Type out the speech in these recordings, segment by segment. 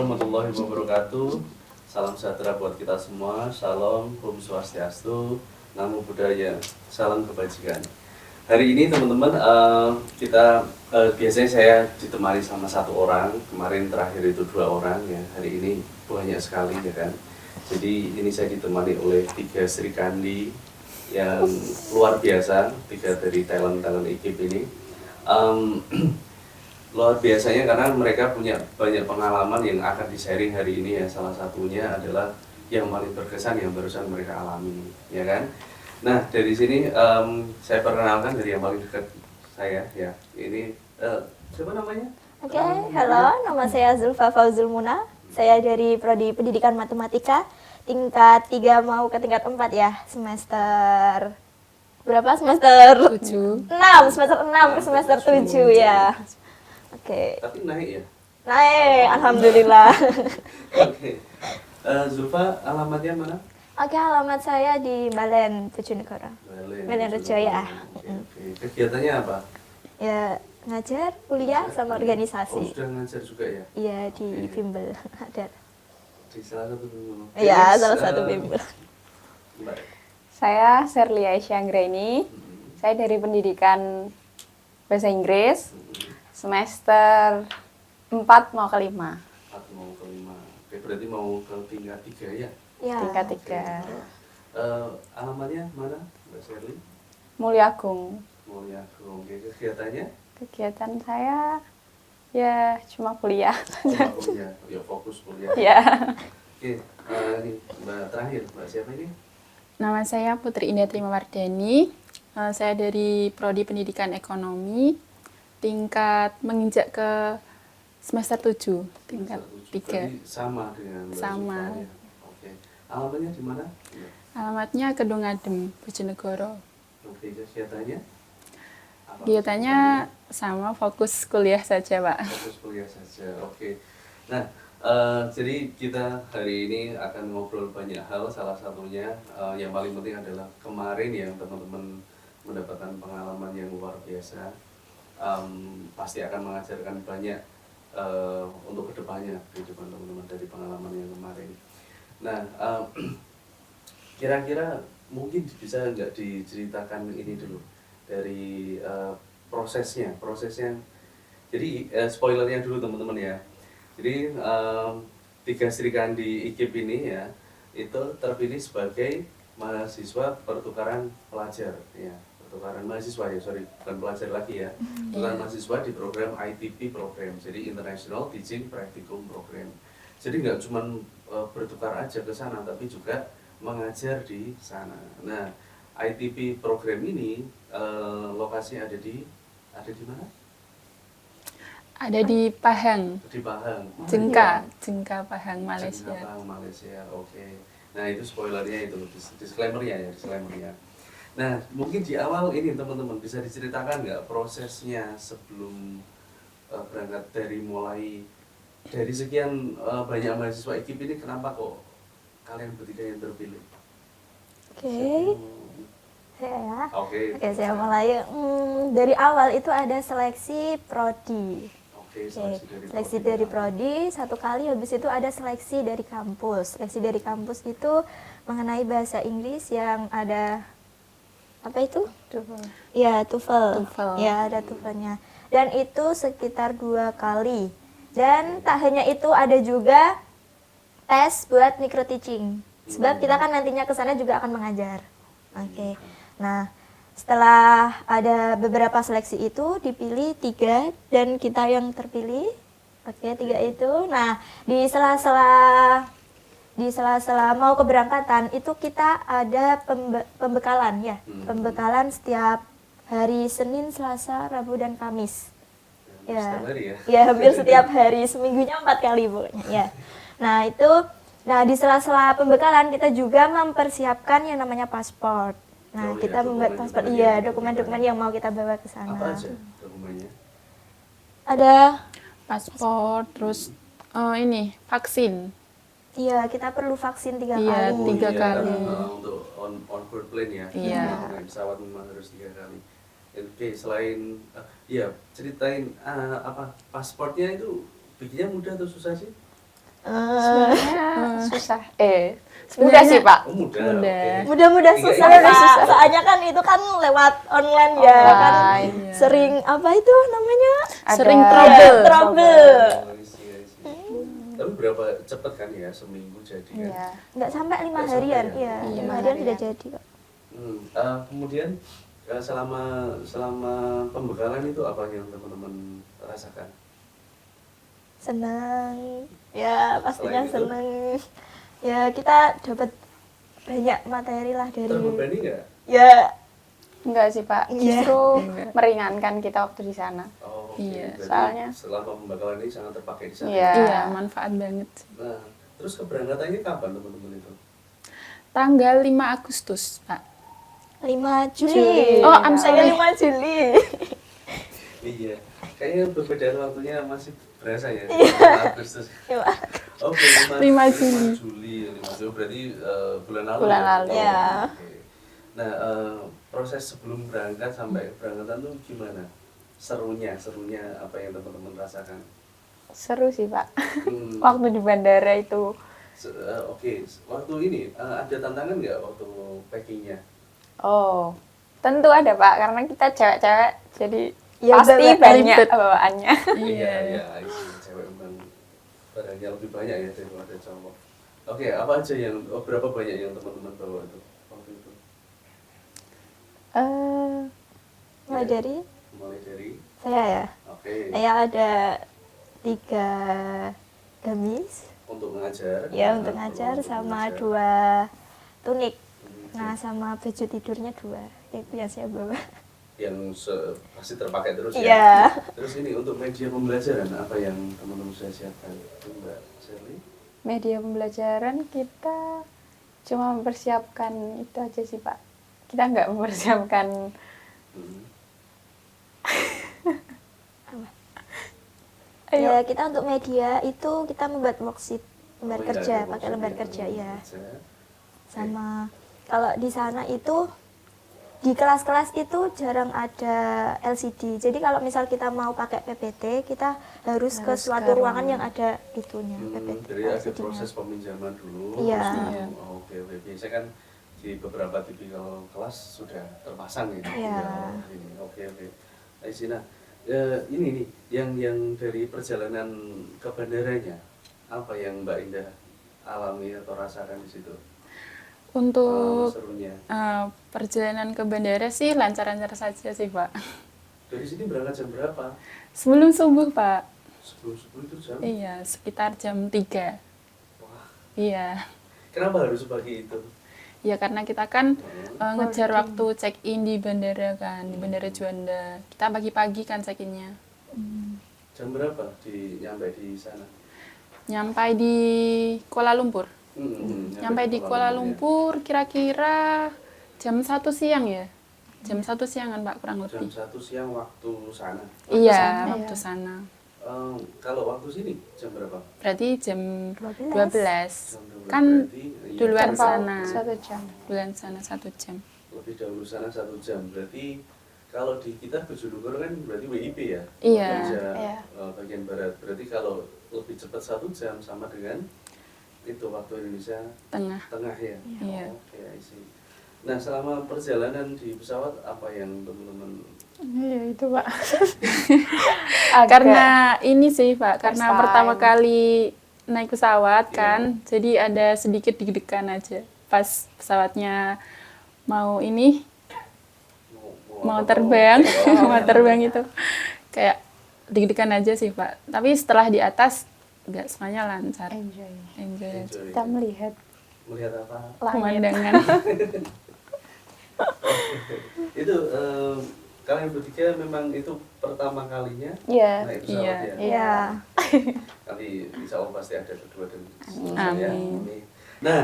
warahmatullahi wabarakatuh. Salam sejahtera buat kita semua. Shalom, Om Swastiastu, Namo Buddhaya, salam kebajikan. Hari ini teman-teman biasanya saya ditemani sama satu orang. Kemarin terakhir itu 2 orang ya. Hari ini banyak sekali ya kan. Jadi ini saya ditemani oleh 3 Sri Kandi yang luar biasa, 3 dari talent IKIP ini. Luar biasanya karena mereka punya banyak pengalaman yang akan di-sharing hari ini ya. Salah satunya adalah yang paling berkesan yang barusan mereka alami, ya kan? Nah, dari sini saya perkenalkan dari yang paling dekat saya ya. Ini siapa namanya? Oke, halo, nama saya Zulfa Fauzul Muna. Saya dari Prodi Pendidikan Matematika tingkat 3 mau ke tingkat 4 ya, semester berapa? Semester 7. 6, semester 6 ke semester 7 ya. Oke. Tapi naik ya? Naik, alhamdulillah. Oke. Zulfa, alamatnya mana? Oke, alamat saya di Balen, Bojonegoro. Balen Rejo ya. Oke. Kegiatannya apa? Ya, ngajar, kuliah sama Oh, organisasi. sudah ngajar juga ya? Iya, di bimbel ada. Di salah satu dulu. Iya, salah satu bimbel. Mbak. Saya Serlia Syanggreni. Saya dari pendidikan bahasa Inggris. Semester 4 mau ke 5. 4 mau ke 5. Oke, berarti mau ke tingkat 3 ya? Ya. Tingkat Oke. 3. Alamatnya mana, Mbak Sherly? Mulyagung. Mulia. Oke, kegiatannya? Kegiatan saya ya cuma kuliah. Cuma kuliah, ya fokus kuliah. Ya. Oke, ini Mbak terakhir, Mbak siapa ini? Nama saya Putri Indah Trimawardhani. Saya dari Prodi Pendidikan Ekonomi, tingkat menginjak ke semester 7, tingkat 3. Berarti sama dengan Mbak Sama. Zulfa, ya? Oke. Alamatnya di mana? Ya. Alamatnya Kedung Adem, Bojonegoro. Oke, kegiatannya? Apa? Kegiatannya sama, fokus kuliah saja, Pak. Fokus kuliah saja. Oke. Nah, jadi kita hari ini akan ngobrol banyak hal. Salah satunya yang paling penting adalah kemarin yang teman-teman mendapatkan pengalaman yang luar biasa. Pasti akan mengajarkan banyak untuk kedepannya kehidupan teman-teman dari pengalaman yang kemarin. Nah, kira-kira mungkin bisa nggak diceritakan ini dulu dari prosesnya. Jadi spoilernya dulu teman-teman ya. Jadi 3 Sri Kandi IKIP ini ya itu terpilih sebagai mahasiswa pertukaran pelajar ya. Pertukaran mahasiswa ya, bukan pelajar lagi ya. Pertukaran mahasiswa di program ITP program, jadi International Teaching Practicum Program. Jadi nggak cuma bertukar aja ke sana, tapi juga mengajar di sana. Nah, ITP program ini lokasinya ada di mana? Ada di Pahang, Di Pahang. Jengka Pahang, Malaysia. Jengka, Pahang, Malaysia. Oke. Nah, itu spoilernya itu, disclaimernya. Nah, mungkin di awal ini teman-teman bisa diceritakan nggak prosesnya sebelum berangkat dari sekian banyak mahasiswa IKIP ini, kenapa kok kalian bertiga yang terpilih? Oke. Saya ya. Oke. Oke, saya mulai. Dari awal itu ada seleksi prodi. Oke, Oke, seleksi dari prodi 1 kali, habis itu ada seleksi dari kampus. Seleksi dari kampus itu mengenai bahasa Inggris yang ada apa itu? Ya, TOEFL. TOEFL. Ya, ada TOEFL-nya. Dan itu sekitar 2 kali. Dan tak hanya itu, ada juga tes buat micro teaching. Sebab kita kan nantinya ke sana juga akan mengajar. Oke. Nah, setelah ada beberapa seleksi itu dipilih 3 dan kita yang terpilih. Oke, 3 itu. Nah, di sela-sela mau keberangkatan itu kita ada pembekalan ya. Pembekalan setiap hari Senin, Selasa, Rabu dan Kamis. Ya. Setiap hari ya? Ya, hampir setiap hari, seminggunya 4 kali pokoknya ya. Nah, di sela-sela pembekalan kita juga mempersiapkan yang namanya paspor. Nah, kita membuat paspor, iya, dokumen-dokumen yang mau kita bawa ke sana. Apa aja dokumennya? Ada, Paspor, terus ini vaksin. iya, kita perlu vaksin 3 Iya, kali. 3 kali. Untuk on board plane ya. Iya. Naik pesawat memang harus 3 kali. Oke, selain ceritain apa pasportnya itu bikinnya mudah atau susah sih? Sebenarnya susah. Mudah sih Pak. Oh, mudah. Mudah. oke. Mudah-mudah Iya, susah, iya. Pak. Soalnya kan itu kan lewat online ya, kan Online, iya. sering apa itu namanya? Sering Ada trouble. Trouble. Oh, I see, I see. Tapi berapa cepet kan ya, seminggu jadi kan? Iya. Nggak sampai 5 Nggak harian, sampai ya? iya, Iya, 5 harian sudah harian. jadi kok. Kemudian selama pembekalan itu apa yang teman-teman rasakan? Senang, ya pastinya Selain itu? senang. Ya kita dapat banyak materi lah dari. Terbebani nggak? Ya, Enggak sih Pak, Iya. justru Enggak. meringankan kita waktu di sana. Oh, oke. Iya, Berarti soalnya- selama pembekalan ini sangat terpakai di sana. Iya. Iya, manfaat banget. Nah, terus keberangkatannya kapan teman-teman itu? Tanggal 5 Agustus, Pak. 5 Juli. Juli. Oh, I'm Saya sorry. 5 Juli. Iya, kayaknya perbedaan waktunya masih berasa ya. 5 Agustus. Iya. Oke, 5 Juli. 5 Juli. 5 Juli berarti bulan lalu. Bulan ya? lalu. Oh, Iya. oke. Nah, proses sebelum berangkat sampai keberangkatan tuh gimana? Serunya apa yang teman-teman rasakan? Seru sih Pak. Hmm, Waktu di bandara itu Oke, waktu ini ada tantangan nggak waktu packingnya? oh, tentu ada Pak karena kita cewek-cewek jadi Ya, pasti banyak banyak ribet. bawaannya. Iya, iya, I see. Cewek memang barangnya lebih banyak ya daripada cowok. Oke, apa aja berapa banyak yang teman-teman bawa itu waktu itu? Eh, Mulai dari Mulai dari, saya ya. oke, Saya ada 3 gamis, untuk mengajar. ya Nah, untuk ngajar untuk sama mengajar. 2 tunik. Hmm, Nah, sama baju tidurnya 2. Itu yang saya bawa. yang pasti terpakai terus Iya. ya. Terus ini untuk media pembelajaran apa yang teman-teman sudah siapkan, itu Mbak Sherly? media pembelajaran kita cuma mempersiapkan itu aja sih Pak. Kita nggak mempersiapkan Hmm. ayo Ya, kita untuk media itu kita membuat worksheet, lembar Oh, iya, kerja, ada pakai workshop lembar ya, kerja lembar ya. kerja. Sama kalau di sana itu di kelas-kelas itu jarang ada LCD. Jadi kalau misal kita mau pakai PPT, kita harus ke Harus suatu ke ruangan ruangan. yang ada itunya, Hmm, PPT. jadi ada LCD-nya. proses peminjaman dulu. Iya. terus Iya. oh, oke. Biasanya kan di beberapa tipikal kelas sudah terpasang ya. Iya. Ini. Oke. Nah, Nah, ini nih yang dari perjalanan ke bandaranya, apa yang Mbak Indah alami atau rasakan di situ? Untuk Serunya. perjalanan ke bandara sih lancar-lancar saja sih, Pak. Dari sini berangkat jam berapa? Sebelum subuh, Pak. Sebelum subuh itu jam? Iya, sekitar jam 3. Wah, Iya. kenapa harus pagi itu? Ya karena kita kan Hmm. ngejar waktu check-in di bandara kan, di Bandara Juanda. Kita pagi-pagi kan check-innya. Jam berapa nyampe di sana? Nyampai di Kuala Lumpur. Nyampai di Kuala ya. Lumpur kira-kira jam 1 siang ya. Jam 1 siangan, Pak, kurang Jam lebih. 1 siang waktu sana. Iya, sana, waktu iya. sana. Kalau waktu sini jam berapa? Berarti jam 12. 12. Jam 12 Kan berarti, iya, duluan terpaut sana. 1 jam. Duluan sana 1 jam. lebih dahulu sana 1 jam. Berarti kalau di kita Bojonegoro kan berarti WIB ya? Iya. Kerja, Iya. bagian barat. Berarti kalau lebih cepat 1 jam sama dengan itu waktu Indonesia Tengah. tengah ya? Iya. Oke, I see. Nah, selama perjalanan di pesawat apa yang teman-teman Iya itu Pak. Karena ini sih, Pak, karena First time. pertama kali naik pesawat kan, jadi ada sedikit deg-degan aja. Pas pesawatnya mau ini, mau apa? terbang, Oh, mau terbang itu kayak deg-degan aja sih, Pak. Tapi setelah di atas nggak semuanya lancar. Enjoy. Enjoy aja. enjoy. Kita melihat Melihat apa? langit. Pemandangan. Itu kalian bertiga memang itu pertama kalinya Iya. naik pesawat Iya. ya? Iya. Kali insya Allah pasti ada kedua dan Amin. seterusnya ya. Amin. Amin. Nah,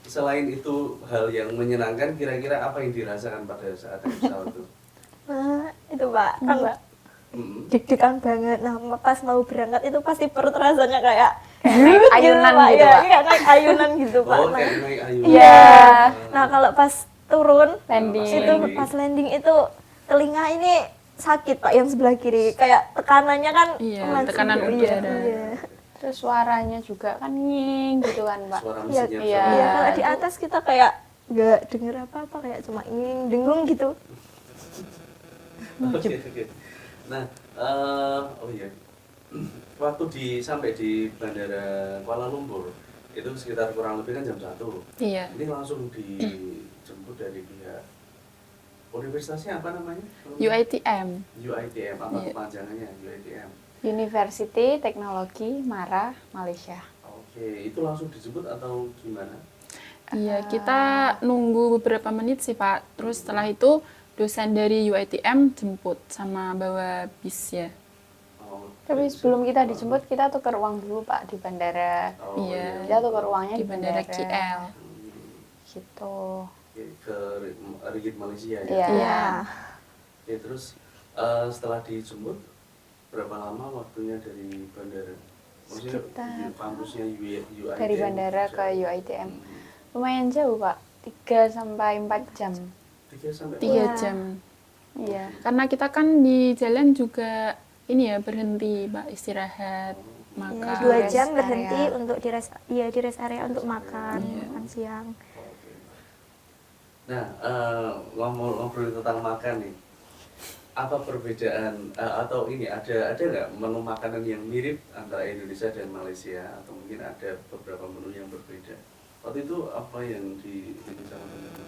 selain itu hal yang menyenangkan, kira-kira apa yang dirasakan pada saat naik pesawat itu? Nah, itu Pak, kan Mbak. deg-degan banget. Nah, pas mau berangkat itu pasti perut rasanya kayak Naik ayunan Pak, gitu ya, Pak. kayak naik ayunan gitu Pak. Oh, Nah, kayak naik ayunan. iya. Nah, kalau pas turun Landing. itu pas landing itu telinga ini sakit Pak yang sebelah kiri. Kayak tekanannya kan Iya, langsung tekanan iya, udara. iya. Terus suaranya juga kan nying gitu kan Pak. Suara Iya, mesinnya iya. bisa Iya, kalau di atas kita kayak nggak denger apa-apa, kayak cuma ingin dengung gitu. Oke, oke. Nah, oh iya, waktu sampai di Bandara Kuala Lumpur itu sekitar kurang lebih kan jam 1. Iya. Ini langsung dijemput dari pihak universitasnya apa namanya? UiTM. UiTM, apa Iya. kepanjangannya UiTM? University Teknologi Mara, Malaysia. Oke, itu langsung dijemput atau gimana? Iya, kita nunggu beberapa menit sih Pak. Terus setelah itu dosen dari UiTM jemput sama bawa bis ya. Oh, Tapi sebelum kita dijemput, kita tukar uang dulu Pak di bandara. oh, Iya. Kita tukar uangnya Di Bandara KL. Gitu. Oke, ke Ringgit Malaysia ya? Iya. Iya. Oke, terus setelah dijemput berapa lama waktunya dari bandara? Maksudnya Sekitar- kampusnya UiTM Dari bandara ke jauh. UiTM. Lumayan jauh Pak, 3 sampai 4 jam. 3 sampai 3 Iya. jam. Iya. Karena kita kan di jalan juga ini ya berhenti Pak istirahat, Ya, makan. 2 rest jam berhenti area. untuk di rest area untuk makan siang. Oke. Nah, ngobrol tentang makan nih. Apa perbedaan atau ini ada nggak menu makanan yang mirip antara Indonesia dan Malaysia atau mungkin ada beberapa menu yang berbeda? Waktu itu apa yang sama teman-teman?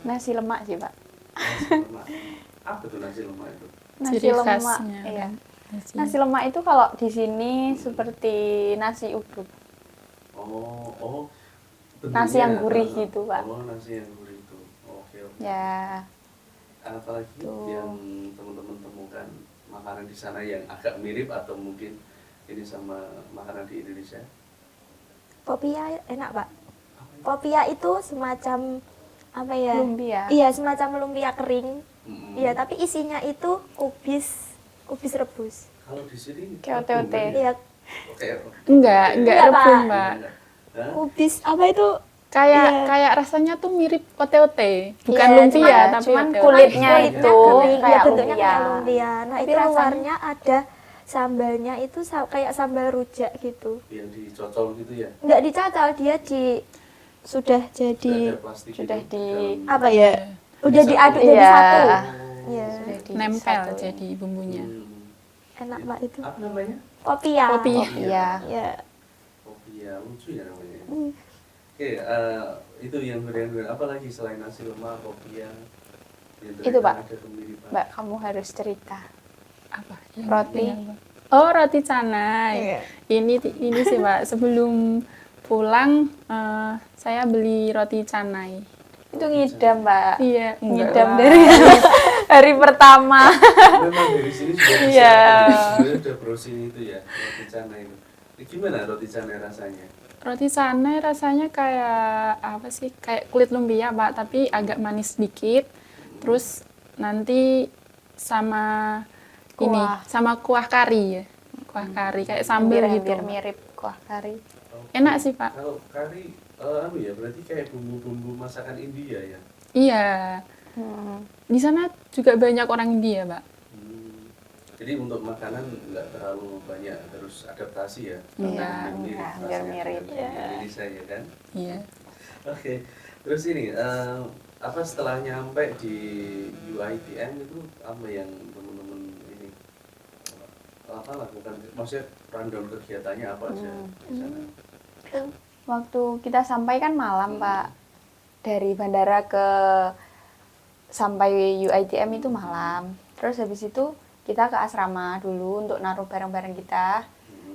Nasi lemak sih Pak. Nasi lemak. Apa tuh nasi lemak itu? Nasi Ciri lemak. khasnya Iya. kan. Nasi. Nasi lemak itu kalau di sini seperti nasi uduk. Oh, Nasi yang bentuknya, gurih gitu, Pak. Oh, nasi yang gurih itu. Oke, oke. Ya, Apalagi Tuh. yang teman-teman temukan makanan di sana yang agak mirip atau mungkin ini sama makanan di Indonesia? Popia enak, Pak. Apa itu? Popia itu semacam apa ya? lumpia. Iya, semacam lumpia kering. Mm-mm. Iya, tapi isinya itu kubis rebus. Kalau di sini Kayak rebung, ote-ote. kan ya? Iya, Oke. Enggak Iya, rebung, Pak. Pak. Hah? kubis apa itu? Kayak Iya. kayak rasanya tuh mirip ote-ote, bukan Iya, lumpia cuman- tapi cuman ote-ote. kulitnya Kulitnya itu kering, kayak ya, bentuknya lumpia. kayak lumpia. Nah, Tapi itu rasanya- luarnya ada sambalnya itu kayak sambal rujak gitu. Yang dicocol gitu ya? Nggak dicocol, dia sudah jadi Ada plastik sudah gitu di- dalam- apa ya? Udah Bisa. diaduk jadi Iya. satu. Iya. Sudah di Nempel satu. jadi bumbunya. Enak, Pak, itu. Apa namanya? Popia. Popia. Iya. Ya. Kopia, lucu ya namanya. Hmm. Oke, itu yang durian-durian. Apa lagi selain nasi lemak, kopia? Yang Itu, ternyata Pak. Ada kemiripan. Mbak, kamu harus cerita. Apa? Roti. Oh, roti canai. Iya. Ini sih, Pak. Sebelum pulang saya beli roti canai. Itu ngidam, Mbak. Iya, Ngidam lah. dari hari pertama. Memang dari sini sudah bisa. Iya. Sebenarnya sudah browsing itu ya, roti canai itu. Gimana roti canai rasanya? Roti canai rasanya kayak apa sih? Kayak kulit lumpia, Pak, tapi agak manis sedikit. Terus nanti sama ini, Kuah. sama kuah kari ya. Kuah kari kayak sambal gitu. Hampir mirip kuah kari. Oke. Enak sih, Pak. Kalau kari, ya berarti kayak bumbu-bumbu masakan India ya? Iya. Hmm. Di sana juga banyak orang India, Pak. Jadi untuk makanan nggak terlalu banyak harus adaptasi ya? Iya, Mirip hampir rasanya mirip. dengan Indonesia ya kan? Iya. Oke, terus ini apa setelah nyampe di UiTM itu apa yang teman-teman ini apa lakukan? Maksudnya rundown kegiatannya apa aja di sana? Waktu kita sampai kan malam, Pak. Dari bandara ke sampai UiTM itu malam. Terus habis itu kita ke asrama dulu untuk naruh barang-barang kita.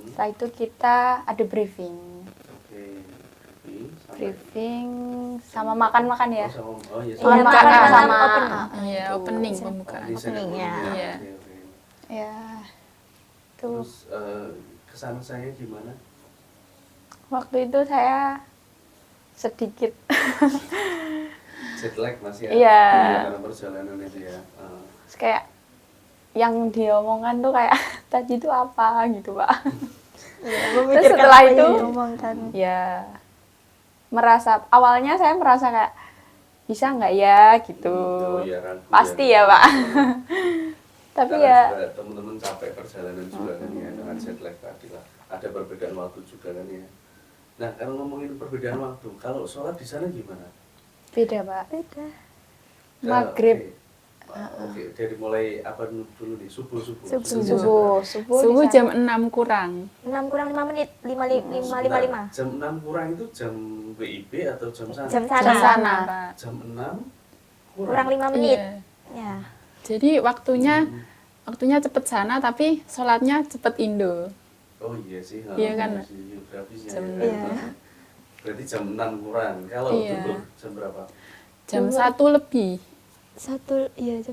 Setelah itu kita ada briefing. Oke, ini sampai Briefing sama makan-makan ya. oh iya, Iya, Makan makan sama open. Iya, itu. opening Oh, pembukaan. ini saya Openingnya. dulu ya. Iya. Oke, oke. Ya. Tuh. Terus kesan saya gimana? Waktu itu saya sedikit Jet lag masih ya? Iya. Karena perjalanan itu ya. terus kayak yang diomongkan tuh kayak tadi itu apa gitu, Pak. Memikirkan setelah apa yang itu- diomongkan. Ya awalnya saya merasa kayak bisa nggak ya gitu. Oh, iya, ragu Pasti ya, Pak. Tapi Karena ya juga teman-teman capek perjalanan juga kan ya dengan jet lag tadi lah. ada perbedaan waktu juga kan ya. Nah, kalau ngomongin perbedaan waktu, kalau sholat di sana gimana? Beda, Pak. Beda. Maghrib. Oke, dari mulai apa dulu nih? Subuh. Subuh Subuh di jam sana. 6 kurang. 6 kurang 5 menit, 5 Sebentar, 5. Jam 6 kurang itu jam WIB atau jam sana? Jam Jam sana. sana, Pak. Jam 6 Kurang 5 menit. Iya. Ya. Jadi waktunya cepet sana tapi sholatnya cepet Indo. Oh iya sih. Iya kan? Geografisnya Jam- ya. Iya. Berarti jam 6 kurang. Kalau Iya. dulu jam berapa? Jam 1 lebih. Jam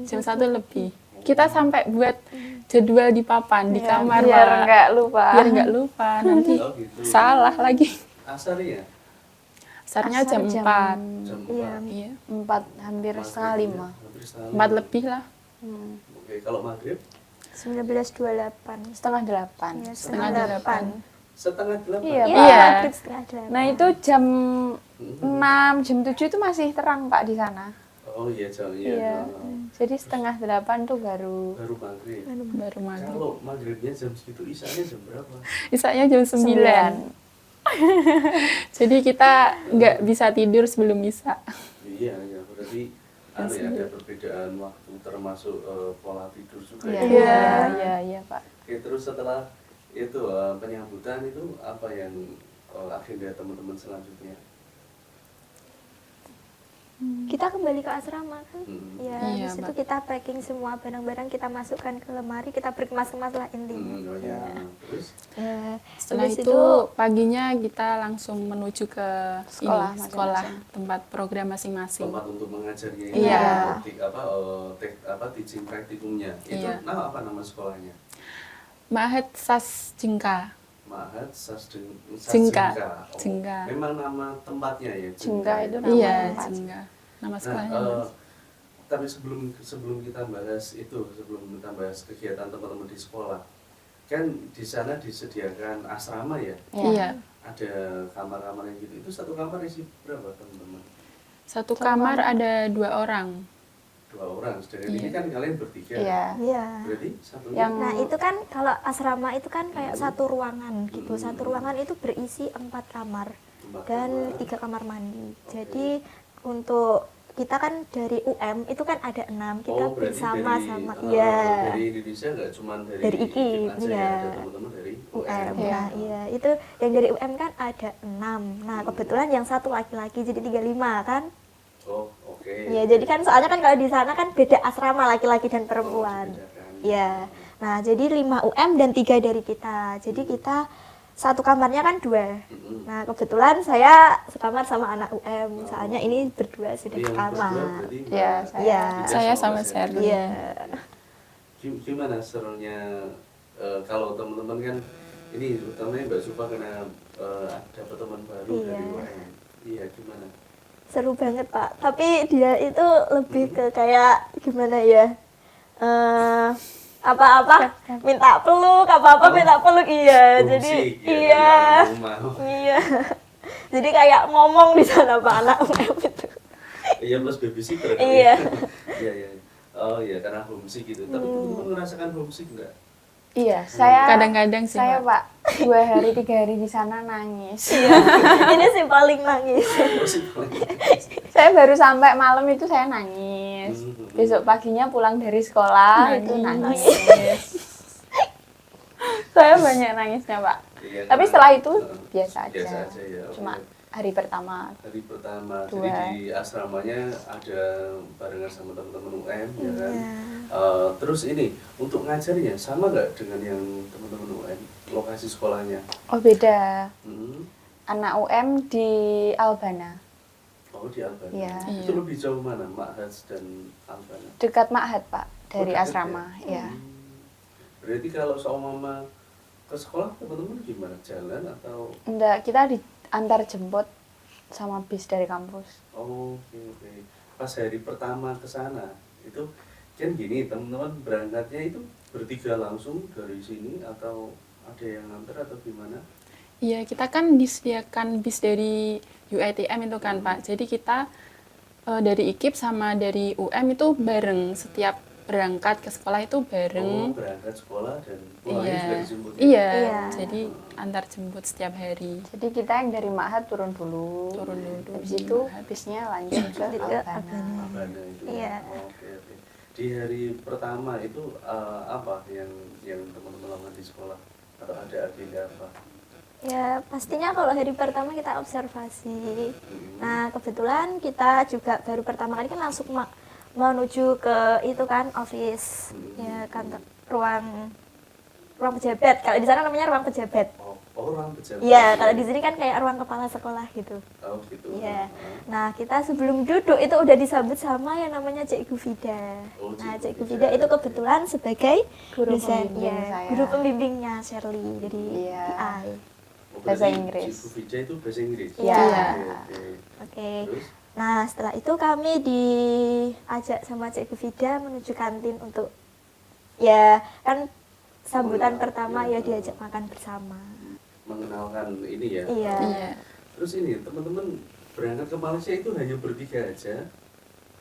Jam 1. 1 lebih. Kita sampai buat jadwal di papan di Iya, kamar, Biar Pak. nggak lupa. Biar nggak lupa nanti Oh gitu. salah lagi. Asar ya? Asarnya Asar jam 4. Jam 4. Iya. Iya. 4 hampir setengah 5. Hampir setengah 4 lima. lebih lah. Oke, kalau maghrib 19.28. Setengah 8. Ya, Setengah 8. setengah 8. Iya, Iya, Iya. maghrib setengah 8. Nah itu jam 6, jam 7 itu masih terang Pak di sana. Oh iya jam Iya. Jadi setengah 8 tuh baru Baru maghrib. Baru maghrib. Kalau maghribnya jam segitu, isanya jam berapa? Isanya jam 9. 9. Jadi kita nggak bisa tidur sebelum Isya. Iya, berarti ada perbedaan waktu termasuk pola tidur juga Iya, ya. iya Pak. Oke, terus setelah itu penyambutan itu apa yang agenda teman-teman selanjutnya? Kita kembali ke asrama kan. Ya, Iya, habis itu Mbak. kita packing semua barang-barang, kita masukkan ke lemari, kita berkemas-kemas lah intinya. Oh ya. Terus Ya, Setelah habis itu paginya kita langsung menuju ke Sekolah sekolah masing-masing. tempat program masing-masing. tempat untuk mengajarnya Iya. teaching praktikumnya. Itu Iya. apa nama sekolahnya? Mahat Sas Jengka. Mahat Jengka. Oh, Jengka. memang nama tempatnya ya. Jengka itu ya? nama Iya, tempat. Jengka. Nama Nah, sekolahnya. tapi sebelum kita bahas itu, sebelum kita bahas kegiatan teman-teman di sekolah, kan di sana disediakan asrama ya, Iya. ada kamar-kamar yang gitu. Itu satu kamar isi berapa teman-teman? Satu kamar ada 2 orang. 2 orang. Sedangkan Iya. ini kan kalian bertiga. Iya. Iya. Berarti satunya Yang Nah, itu kan kalau asrama itu kan kayak satu ruangan gitu. Satu ruangan itu berisi 4 kamar empat dan kamar. 3 kamar mandi. Jadi untuk kita kan dari UM itu kan ada 6, kita Oh, berarti bersama-sama. dari, Iya. dari Indonesia nggak cuma dari Dari IKIP, IKIP aja, iya. ada teman-teman dari UM. UM. Iya. Nah, iya, itu yang dari UM kan ada 6. Nah, kebetulan yang satu laki-laki jadi 35 kan. Oh, oke. Iya, jadi kan soalnya kan kalau di sana kan beda asrama laki-laki dan perempuan. dibedakan. Iya. Nah, jadi 5 UM dan 3 dari kita. Jadi kita satu kamarnya kan 2. Mm-mm. Nah, kebetulan saya sekamar sama anak UM. Soalnya ini berdua sudah Jadi yang sekamar. berdua berarti Iya, Mbak Iya. Ida Saya sama Mas Sherly. Iya. Gimana serunya kalau teman-teman kan ini utamanya Mbak Supa kena dapat teman baru Iya. dari UM. Iya, gimana? Seru banget, Pak. Tapi dia itu lebih ke kayak gimana ya? Apa-apa minta peluk, apa-apa minta peluk. Iya. Jadi Homesick, ya, iya. kan, nggak mau. Iya. Jadi kayak ngomong di sana Pak anak UM itu. Iya, plus babysitter. kan? Iya. Iya, iya. Oh iya, karena homesick gitu. Tapi teman-teman merasakan homesick nggak? Iya, saya Kadang-kadang sih, saya Pak. Pak 2 hari 3 hari di sana nangis. Iya. Ini sih paling nangis. Homesick paling. Saya baru sampai malam itu saya nangis. Besok paginya pulang dari sekolah itu nangis. Saya banyak nangisnya Pak. Iya, Tapi karena- setelah itu biasa aja. Biasa aja ya. oke. Cuma hari pertama. Hari pertama, Dua. jadi di asramanya ada barengan sama teman-teman UM ya kan. Iya. Terus ini untuk ngajarnya sama nggak dengan yang teman-teman UM lokasi sekolahnya? Oh beda. Hmm. Anak UM di Albana, Oh di Albana. Iya. Itu lebih jauh mana, Ma'haj dan Albana? dekat Ma'had Pak dari Oh, dekat asrama. ya? Ya. Berarti kalau seumpama ke sekolah teman-teman gimana? Jalan atau? Enggak, kita diantar jemput sama bis dari kampus. Oh, oke. Pas hari pertama ke sana itu kan gini, teman-teman berangkatnya itu bertiga langsung dari sini atau ada yang nganter atau gimana? Iya, kita kan disediakan bis dari UITM itu kan, Pak. Jadi kita dari IKIP sama dari UM itu bareng setiap berangkat ke sekolah itu Oh, bareng. berangkat sekolah dan pulangnya juga Iya. dijemput ya? Iya. Iya. Jadi antar jemput setiap hari. Jadi kita yang dari Ma'had turun dulu. Turun dulu Habis di itu Ma'had. bisnya lanjut ke Lanjut ke Albana. Albana. Abana itu. Iya. Oke, oke. Di hari pertama itu apa yang teman-teman lakukan di sekolah atau ada agenda apa? Ya, pastinya kalau hari pertama kita observasi. Hmm. Nah, kebetulan kita juga baru pertama kali kan langsung menuju ke itu kan office, ya kantor ruang pejabat. Kalau di sana namanya ruang pejabat. Oh, orang pejabat. Iya, kalau di sini kan kayak ruang kepala sekolah gitu. Oh, gitu. Iya. Nah, kita sebelum duduk itu udah disambut sama yang namanya Cikgu Vida. Oh, Nah, Cikgu Cikgu Vida. Vida itu kebetulan sebagai Guru dosen, pembimbing ya, saya. guru pembimbingnya Shirley. Jadi Iya. PI. Oh, Bahasa berarti Inggris. Cikgu Vida itu bahasa Inggris. Iya. Oke, oke. Oke. Terus? Nah, setelah itu kami diajak sama Cikgu Vida menuju kantin untuk ya kan sambutan pertama ya diajak makan bersama. Mengenalkan ini ya. Iya. Iya. Terus ini teman-teman berangkat ke Malaysia itu hanya bertiga aja.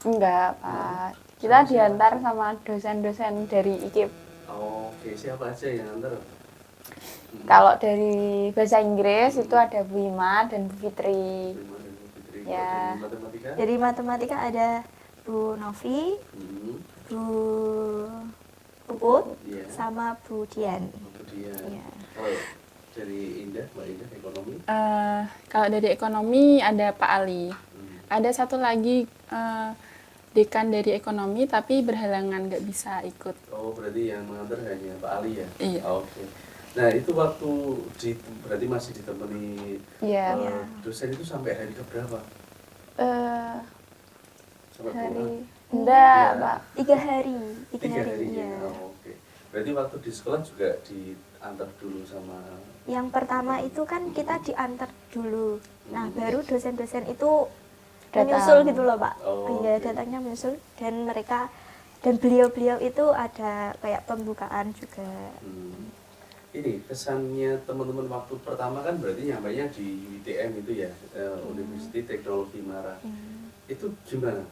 Enggak, Pak. Kita diantar sama dosen-dosen dari IKIP. Oke, siapa aja yang antar? Kalau dari bahasa Inggris itu ada Bu Ima dan Bu Fitri. Prima dan Bu Fitri. Ya. Kalau dari matematika? Jadi matematika ada Bu Novi, Hmm, Bu Puput, iya. sama Bu Dian. Kemudian Iya. kalau dari Indah, Mbak Indah ekonomi. Kalau dari ekonomi ada Pak Ali. Ada satu lagi dekan dari ekonomi tapi berhalangan nggak bisa ikut. Oh, berarti yang mengantar hanya Pak Ali ya? Iya. Oke. Nah, itu waktu berarti masih ditemani Iya. Iya. dosen itu sampai hari keberapa? Eh, Sampai hari pulang? enggak, Iya. Pak. 3 hari, 3 hari iya. ya. Oh, oke. Berarti waktu di sekolah juga diantar dulu sama Yang pertama itu kan kita diantar dulu. Nah, baru dosen-dosen itu Datang. menyusul gitu loh, Pak. Oh, Iya, oke. datangnya menyusul dan mereka dan beliau-beliau itu ada kayak pembukaan juga. Ini kesannya teman-teman waktu pertama kan berarti nyampainya di UITM itu ya, University Teknologi Mara. Itu gimana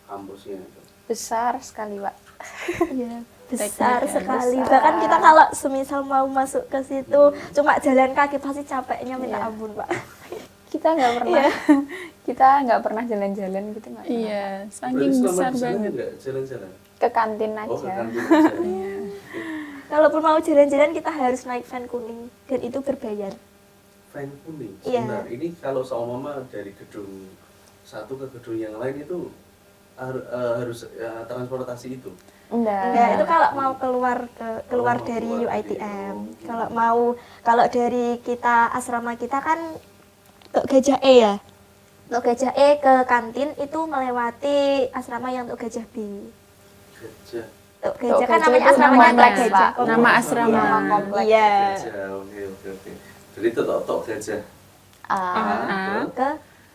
kampusnya itu? Besar sekali, Pak. Iya, besar Teknik ya, sekali. besar. Bahkan kita kalau semisal mau masuk ke situ cuma jalan kaki pasti capeknya minta Iya. ampun, Pak. Kita nggak pernah kita nggak pernah jalan-jalan gitu, nggak pernah. Iya, Berarti saking selama besar di sana banget. nggak jalan-jalan? Ke kantin aja. Oh, ke kantin aja. Kalaupun mau jalan-jalan kita harus naik van kuning dan itu berbayar. Van kuning. Iya. Sebentar, ini kalau seumpama dari gedung satu ke gedung yang lain itu harus transportasi itu. Enggak. Enggak, itu kalau mau keluar Oh, dari keluar UITM. dari- Kalau dari kita asrama kita kan ke Gajah E ya. Untuk Gajah E ke kantin itu melewati asrama yang untuk Gajah B. Gajah. Untuk Untuk Gajah kan Gajah namanya itu asramanya kompleks, Gajah. Pak. Kompleks. Nama asrama. Nama kompleks. Iya. Gajah, oke. Jadi tok gajah. Ah, Ke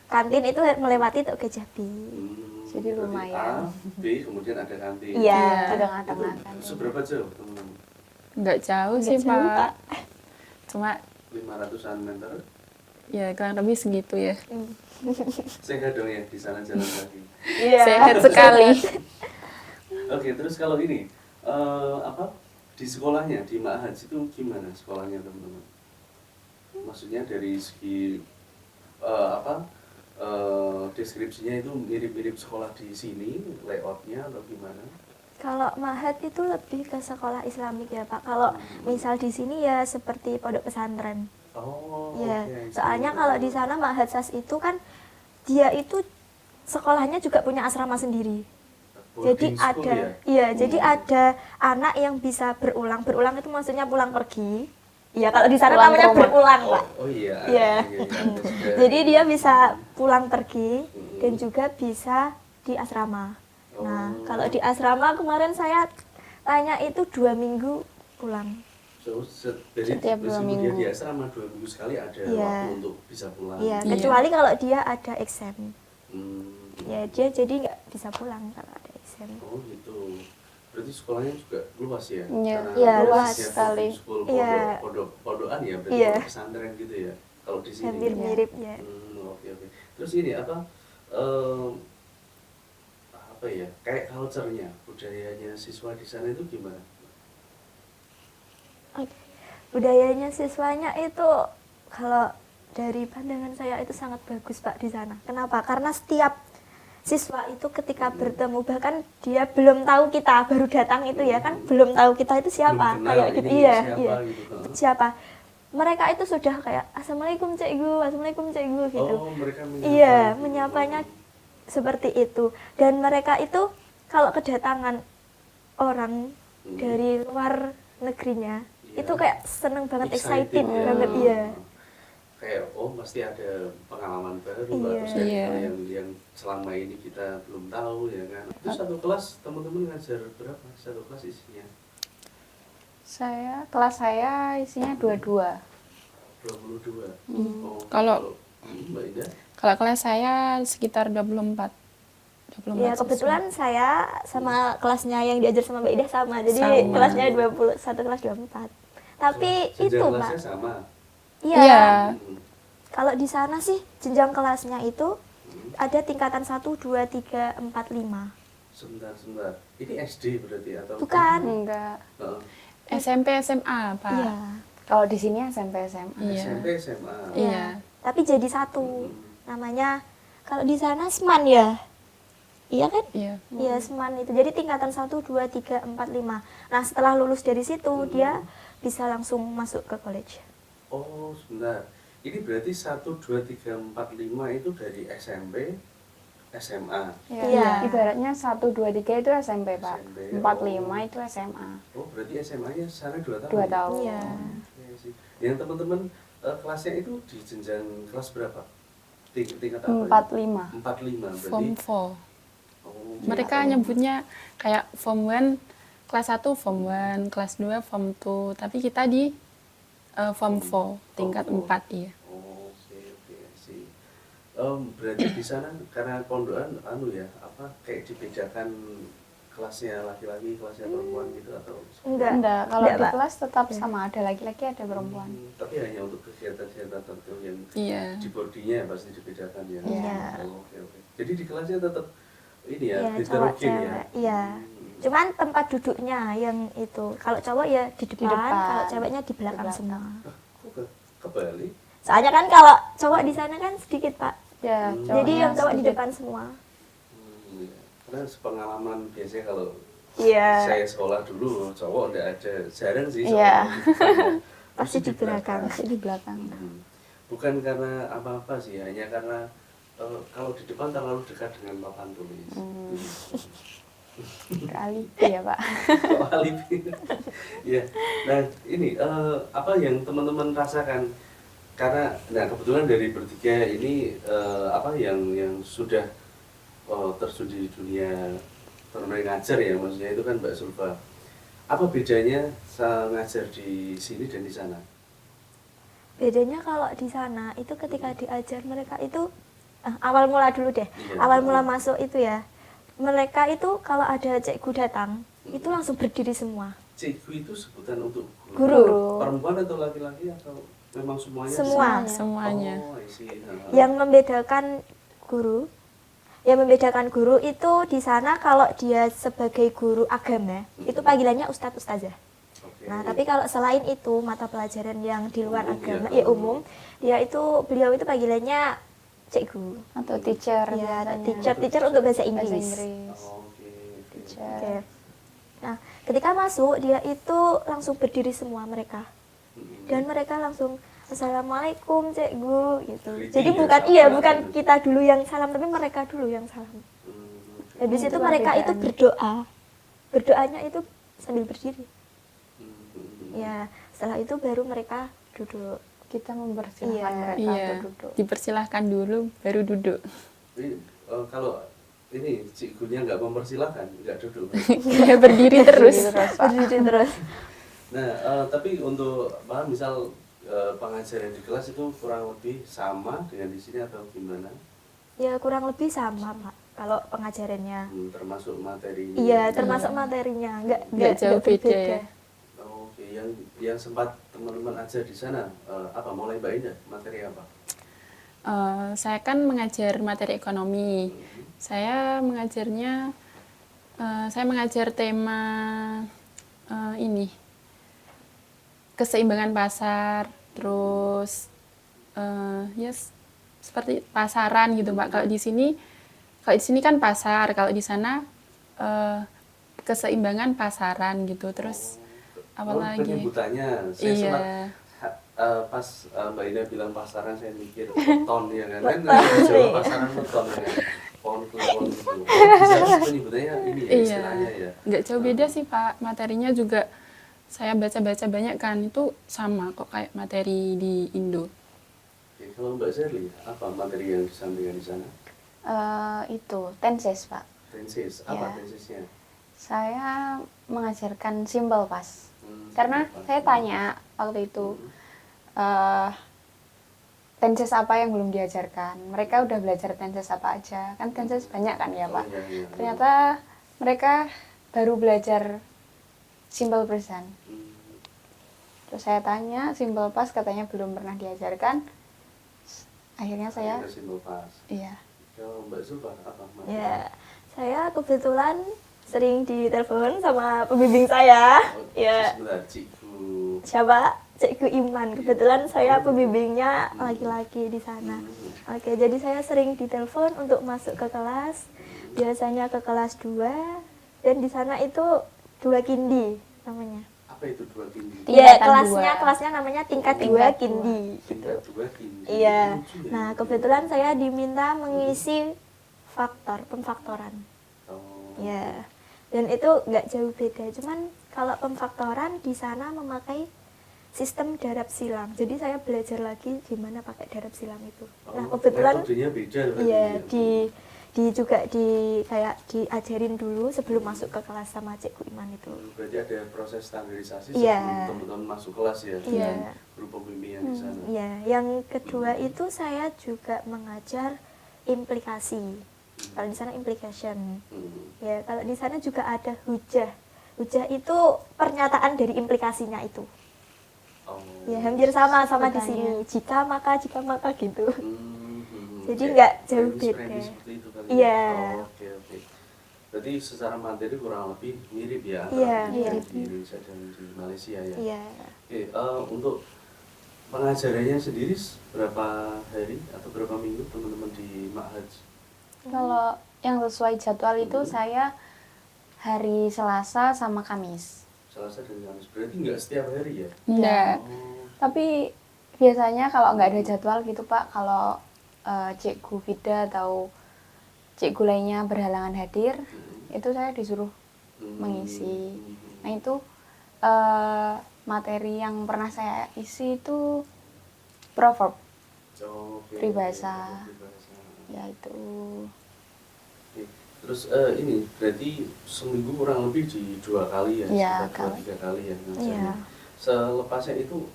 kantin itu melewati untuk Gajah B. Jadi Berarti lumayan. A, B, kemudian ada kantin. Iya. di Itu tengah-tengah kan. seberapa jauh teman-teman? Nggak jauh Nggak sih, jauh, Pak. Pak. Cuma 500-an meter. ya kurang lebih segitu ya. Sehat dong ya di sana jalan kaki. Iya. Sehat sekali. Oke, terus kalau ini apa di sekolahnya di Ma'had itu gimana sekolahnya teman-teman? Maksudnya dari segi deskripsinya itu mirip-mirip sekolah di sini, layoutnya atau gimana? Kalau Ma'had itu lebih ke sekolah Islamik ya Pak. Kalau misal di sini ya seperti pondok pesantren. Oh, Ya, oke. soalnya kalau di sana Ma'had SAS itu kan dia itu sekolahnya juga punya asrama sendiri. Jadi Boarding school ada, ya? iya, jadi ada anak yang bisa berulang. Berulang itu maksudnya pulang pergi. Iya, kalau di sana Pulang namanya ke rumah. berulang, Pak. Oh iya. Iya. Ada juga. Jadi dia bisa pulang pergi dan juga bisa di asrama. Nah, Oh. kalau di asrama kemarin saya tanya itu 2 minggu pulang. So, jadi Setiap 2 meskipun dia minggu. di asrama 2 minggu sekali ada Iya. waktu untuk bisa pulang. Iya, Iya. kecuali kalau dia ada exam. Hmm. Ya, dia jadi nggak bisa pulang kalau ada exam. Oh gitu. Berarti sekolahnya juga luas ya? Iya. Karena Iya, kalau luas siap sekali. School, Iya. podokan ya, berarti Iya. pondok pesantren gitu ya. Kalau di sini. Hampir mirip ya. Oke. Terus ini apa apa ya, kayak culture-nya, budayanya siswa di sana itu gimana? Oke. Budayanya siswanya itu kalau dari pandangan saya itu sangat bagus Pak di sana. Kenapa? Karena setiap siswa itu ketika bertemu, bahkan dia belum tahu kita baru datang itu ya kan, belum tahu kita itu siapa, Belum kenal kayak gitu. ini Iya, siapa iya. gitu. Itu siapa? Mereka itu sudah kayak assalamualaikum cikgu, assalamualaikum cikgu gitu. Oh, mereka menyapa Iya, gitu. menyapanya seperti itu. Dan mereka itu kalau kedatangan orang dari luar negerinya, Iya. itu kayak seneng banget, excited ya. banget, iya. Kayak oh pasti ada pengalaman baru Iya. atau sesuatu Iya. yang selama ini kita belum tahu ya kan. Itu satu kelas teman-teman ngajar berapa? Satu kelas isinya Kelas saya isinya 22. 22. Oh, Kalau- Mbak Ida Kalau kelas saya sekitar 24. 24 Ya kebetulan saya sama kelasnya yang diajar sama Mbak Ida sama, jadi Sama. kelasnya 20, satu kelas 24. Tapi jenjang itu Pak, kelasnya sama. iya. Iya. Hmm. Kalau di sana sih jenjang kelasnya itu ada tingkatan 1, 2, 3, 4, 5. Sebentar. Ini SD berarti atau Bukan. Enggak. Heeh. SMP SMA, Pak. Iya. Kalau di sini SMP SMA. Iya. SMP SMA. Iya. Tapi jadi satu. Namanya kalau di sana SMAN ya. Iya kan? Iya. Iya, SMAN itu. Jadi tingkatan 1, 2, 3, 4, 5. Nah, setelah lulus dari situ dia bisa langsung masuk ke college. Oh, sebentar. Ini berarti 1, 2, 3, 4, 5 itu dari SMP, SMA. Ya, Iya. Ibaratnya 1, 2, 3 itu SMP, Pak. SMP, 4, oh. 5 itu SMA. Oh, berarti SMA-nya sana 2 tahun. 2 tahun. Iya. Oke sih. Yang teman-teman kelasnya itu di jenjang kelas berapa? Tingkat apa? 45. 45 berarti. Form 4. Oh, Mereka nyebutnya kayak form 1, kelas 1 form 1, kelas 2 form 2, tapi kita di form 4, tingkat 4 iya. Oh, oke sih. Berarti di sana karena pondokan kayak dibedakan kelasnya laki-laki, kelasnya perempuan gitu atau Enggak, kalau Enggak, di Pak. kelas tetap sama, ada laki-laki, ada perempuan. Tapi hanya untuk kegiatan-kegiatan tertentu yang Iya. di bodinya ya pasti dibedakan ya. Iya. Oh, oke. Jadi di kelasnya tetap ini ya, Iya, heterogen cowok ya. cewek. Iya. Cuman tempat duduknya yang itu. Kalau cowok ya di depan, depan. kalau ceweknya di belakang Di belakang. semua. Kok kebalik? Soalnya kan kalau cowok di sana kan sedikit, Pak. Ya, Jadi cowoknya yang cowok di sedikit. depan semua. Iya. Karena sepengalaman biasanya kalau Iya. saya sekolah dulu cowok enggak ada, jarang sih Iya. sekolah di depan ya. Pasti di belakang. Masih di belakang. Bukan karena apa-apa sih, hanya karena kalau di depan terlalu dekat dengan papan tulis. Beralibi ya, Pak. Oh, alibi. Ya. Nah, ini apa yang teman-teman rasakan? Karena kebetulan dari bertiga ini yang sudah terjun di dunia teman ngajar ya, maksudnya itu kan Mbak Sulfa. Apa bedanya ngajar di sini dan di sana? Bedanya kalau di sana itu ketika diajar mereka itu awal mula dulu deh. Iya. Awal mula masuk itu ya. Mereka itu kalau ada cikgu datang, itu langsung berdiri semua. Cikgu itu sebutan untuk Guru. perempuan atau laki-laki atau memang semuanya? Semua. Semuanya. Oh, I see. Yang membedakan guru itu di sana kalau dia sebagai guru agama, itu panggilannya ustadz ustazah. Oke. Nah, tapi kalau selain itu mata pelajaran yang di luar Umum, agama, ya. ya umum, beliau itu panggilannya cikgu. Atau teacher. Ya, biasanya. teacher untuk bahasa Bahasa Inggris. Inggris. Oke. Teacher. Oke. Nah, ketika masuk dia itu langsung berdiri semua mereka. Dan mereka langsung assalamualaikum cikgu gitu. Greeting Jadi ya, bukan sapaan. kita dulu yang salam, tapi mereka dulu yang salam. Habis itu Itu mereka itu perbedaan. berdoa. Berdoanya itu sambil berdiri. Hmm. Ya, setelah itu baru mereka duduk. Kita mempersilahkan Iya. mereka Iya. untuk duduk. Dipersilahkan dulu baru duduk. Ini, kalau ini cikgunya nggak mempersilahkan, nggak duduk. Iya, berdiri terus. Berdiri terus. Nah, tapi untuk misal pengajaran di kelas itu kurang lebih sama dengan di sini atau gimana? Ya kurang lebih sama, Pak. Kalau pengajarannya. Termasuk materinya. Iya, termasuk materinya. Nggak jauh beda berbeda. ya. Oke, yang sempat teman-teman ajar di sana mulai Mbak Ida materi apa? Saya kan mengajar materi ekonomi. Saya mengajarnya Saya mengajar tema ini keseimbangan pasar, terus seperti pasaran gitu Pak. Kalau di sini kan pasar, kalau di sana keseimbangan pasaran gitu. Terus apalagi? Penyebutannya, saya Iya. sempat pas Mbak Ina bilang pasaran, saya mikir weton ya kan? Kan di Jawa pasaran weton ya kan? Pohon kliwon gitu. Bisa penyebutannya ini ya, istilahnya ya. Nggak jauh beda sih Pak. Materinya juga saya baca-baca banyak kan, itu sama kok kayak materi di Indo. Oke, kalau Mbak Sherly, apa materi yang disampaikan di sana? Itu tenses Pak. Tenses, apa Ya. tensesnya? Saya mengajarkan simple pas. Karena simple past. saya tanya waktu itu tenses apa yang belum diajarkan. Mereka udah belajar tenses apa aja. Kan tenses banyak kan ya Pak. Iya, iya. Ternyata mereka baru belajar simple present. Terus saya tanya simple past, katanya belum pernah diajarkan. Akhirnya saya Akhirnya simple past. iya. Kalau Mbak Zulfa, apa materi? Ya, saya kebetulan sering ditelepon sama pembimbing saya. Oh, Ya, sebentar, Cikgu. siapa? Cikgu Iman. Kebetulan saya pembimbingnya laki-laki di sana. Oke, jadi saya sering ditelepon untuk masuk ke kelas. Biasanya ke kelas 2 dan di sana itu 2 kindi namanya. Apa itu 2 kindi? Iya, Tingkatan kelasnya namanya tingkat 2 Tingkat kindi. Tingkat 2 kindi. Iya. Lucu ya. Nah, kebetulan saya diminta mengisi pemfaktoran. Oh. Ya. Dan itu nggak jauh beda. Cuman kalau pemfaktoran di sana memakai sistem darab silang. Jadi saya belajar lagi gimana pakai darab silang itu. Nah, Oh, kebetulan metodenya beda berarti iya ya? juga kayak diajarin dulu sebelum masuk ke kelas sama Cikgu Iman itu. Berarti ada proses standarisasi Iya. sebelum teman-teman masuk kelas ya? Iya. dengan guru pembimbingan di sana. Iya, yang kedua itu saya juga mengajar implikasi. Kalau di sana implication. Ya, kalau di sana juga ada hujah. Hujah itu pernyataan dari implikasinya itu. Oh. Ya, hampir sama di Sebutannya. sini. Jika maka gitu. Jadi Kayak nggak jauh premis-premis beda. seperti itu kali Iya. ya? Oh, oke. Berarti secara materi kurang lebih mirip ya Iya, antara pendidikan mirip. di Indonesia dan di Malaysia ya? Iya. Oke, untuk pengajarannya sendiri berapa hari atau berapa minggu teman-teman di Ma'haj? Kalau yang sesuai jadwal itu saya hari Selasa sama Kamis. Selasa dan Kamis. Berarti nggak setiap hari ya? Enggak. Oh. Tapi biasanya kalau nggak ada jadwal gitu Pak, kalau Cikgu Vida atau cikgu lainnya berhalangan hadir, itu saya disuruh mengisi. Nah itu materi yang pernah saya isi itu proverb, Oh, oke. peribahasa. Peribahasa. Ya itu. Oke. Terus ini berarti seminggu kurang lebih di 2 kali ya? Iya, sekitar 2-3 kali ya ngajarnya. Iya. Selepasnya itu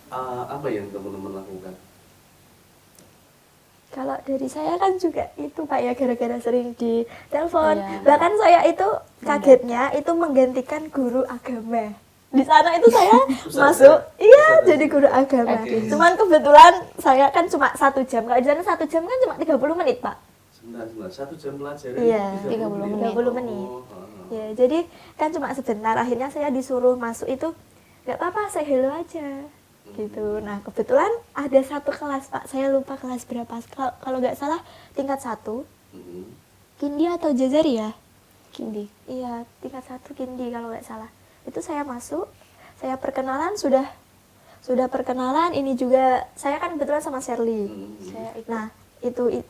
apa yang teman-teman lakukan? Kalau dari saya kan juga itu Pak ya, gara-gara sering ditelepon. Iya. Bahkan saya itu kagetnya itu menggantikan guru agama. Di sana itu saya Ustaz masuk, ya? iya Ustaz jadi ya? guru agama. Oke. Cuman kebetulan saya kan cuma 1 jam. Kalau di sana 1 jam kan cuma 30 menit Pak. Sebentar. 1 jam pelajaran Iya, 30 menit. 30 menit. Oh, Ya, jadi kan cuma sebentar. Akhirnya saya disuruh masuk itu, nggak apa-apa, saya hello aja. Gitu. Nah, kebetulan ada 1 kelas Pak. Saya lupa kelas berapa. Kalau nggak salah tingkat 1. Kindi atau Jazari ya? Kindi. Iya, tingkat 1 Kindi kalau nggak salah. Itu saya masuk, saya perkenalan sudah perkenalan. Ini juga saya kan kebetulan sama Sherly. Saya ikut. Nah, itu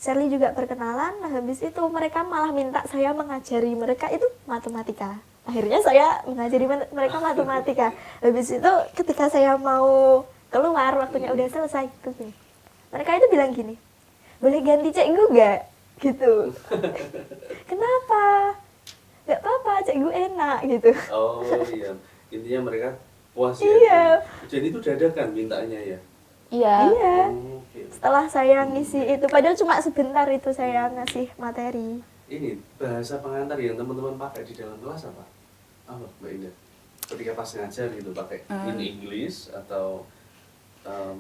Sherly juga perkenalan. Nah, habis itu mereka malah minta saya mengajari mereka itu matematika. Akhirnya saya mengajari mereka matematika. Habis itu ketika saya mau keluar, waktunya udah selesai gitu. Mereka itu bilang gini, boleh ganti cikgu nggak? Gitu. Kenapa? Nggak apa-apa, cikgu enak gitu. Oh iya, intinya mereka puas ya. Iya. Dan itu dadakan mintanya ya. Iya. Iya. Oh, oke. Setelah saya ngisi itu, padahal cuma sebentar itu saya ngasih materi. Ini bahasa pengantar yang teman-teman pakai di dalam kelas apa? Apa Mbak Indah? Ketika pas ngajar gitu pakai in English atau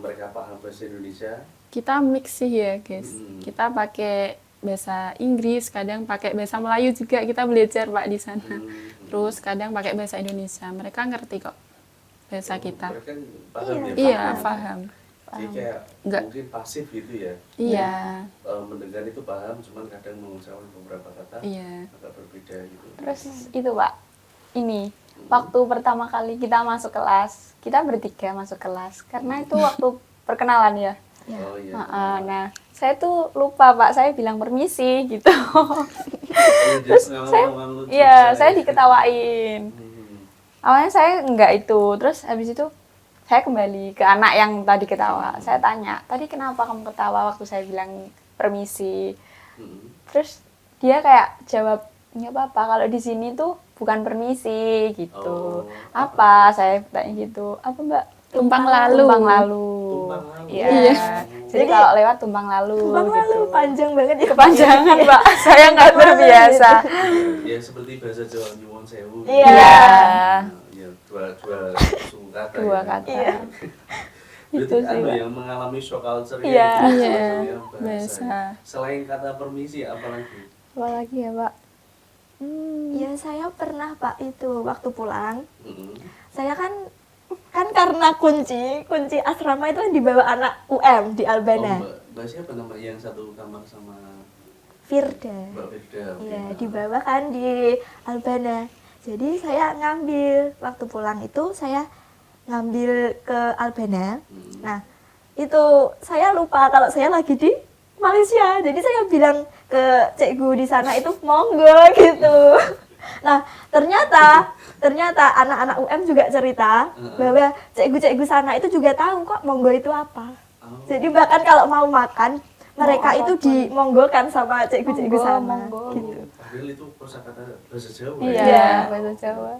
mereka paham bahasa Indonesia? Kita mix sih ya guys. Kita pakai bahasa Inggris, kadang pakai bahasa Melayu juga kita belajar Pak di sana. Terus kadang pakai bahasa Indonesia. Mereka ngerti kok bahasa kita. Mereka paham ya? Iya, paham. Jadi kayak Nggak. mungkin pasif gitu ya. Iya. Mendengar itu paham, cuman kadang mengucapkan beberapa kata Iya. agak berbeda gitu. Terus itu Pak, ini waktu pertama kali kita masuk kelas, kita bertiga masuk kelas karena itu waktu perkenalan ya. Oh iya. Nah, saya tuh lupa Pak, saya bilang permisi gitu. Terus Saya diketawain. Awalnya saya enggak itu, terus habis itu saya kembali ke anak yang tadi ketawa. Saya tanya, tadi kenapa kamu ketawa waktu saya bilang permisi? Terus dia kayak jawab, nggak apa-apa, kalau di sini tuh bukan permisi gitu. Oh, Apa? Saya tanya gitu. Apa Mbak? Tumpang lalu. Tumpang lalu. Tumpang lalu. Iya. Iya. Jadi kalau lewat tumpang lalu. Tumpang lalu gitu. panjang banget ya. Kepanjangan Pak, saya nggak terbiasa. Ya seperti bahasa Jawa Nyuwun Sewu. Iya. Ya, dua suku kata. Dua ya. kata. Iya. Berarti Itu sih, anu Pak. yang mengalami shock culture Iya. Iya, bahasa. bahasa. Selain kata permisi apalagi? Apa lagi ya Pak? Ya saya pernah Pak itu waktu pulang. Mm-mm. Saya kan karena kunci asrama itu kan dibawa anak UM di Oh, Albana. Mbak siapa nama yang satu kamar sama Firda. Mbak Firda? Oke. Iya, dibawa kan di Albana. Jadi saya ngambil waktu pulang itu saya ngambil ke Albana. Nah, itu saya lupa kalau saya lagi di Malaysia. Jadi saya bilang ke cikgu di sana itu monggo gitu. Nah, ternyata anak-anak UM juga cerita bahwa cikgu-cikgu sana itu juga tahu kok monggo itu apa. Oh. Jadi bahkan kalau mau makan mereka itu apapun. dimonggokan sama cikgu-cikgu Monggo, sana. monggo. Gitu. Padahal itu kosakata bahasa Jawa Iya, Iya. bahasa Jawa.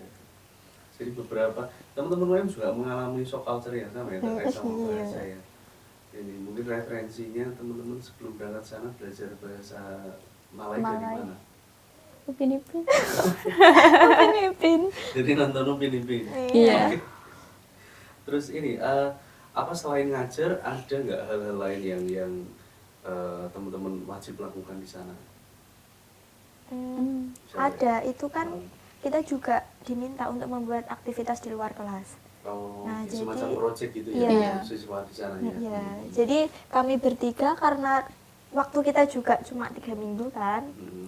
Jadi beberapa teman-teman lain juga mengalami shock culture yang sama ya terkait sama Iya. bahasa ya. Ini mungkin referensinya teman-teman sebelum berangkat sana belajar bahasa Malay dari Malay. mana? Upin Ipin. Pin. Jadi nonton Upin Ipin. Iya. Oke. Terus ini apa selain ngajar ada nggak hal-hal lain yang teman-teman wajib lakukan di sana? Ada, itu kan kita juga diminta untuk membuat aktivitas di luar kelas. Oh, Nah, ya, semacam jadi- project gitu iya. ya siswa di sana ya. Iya, jadi kami bertiga karena waktu kita juga cuma 3 minggu kan.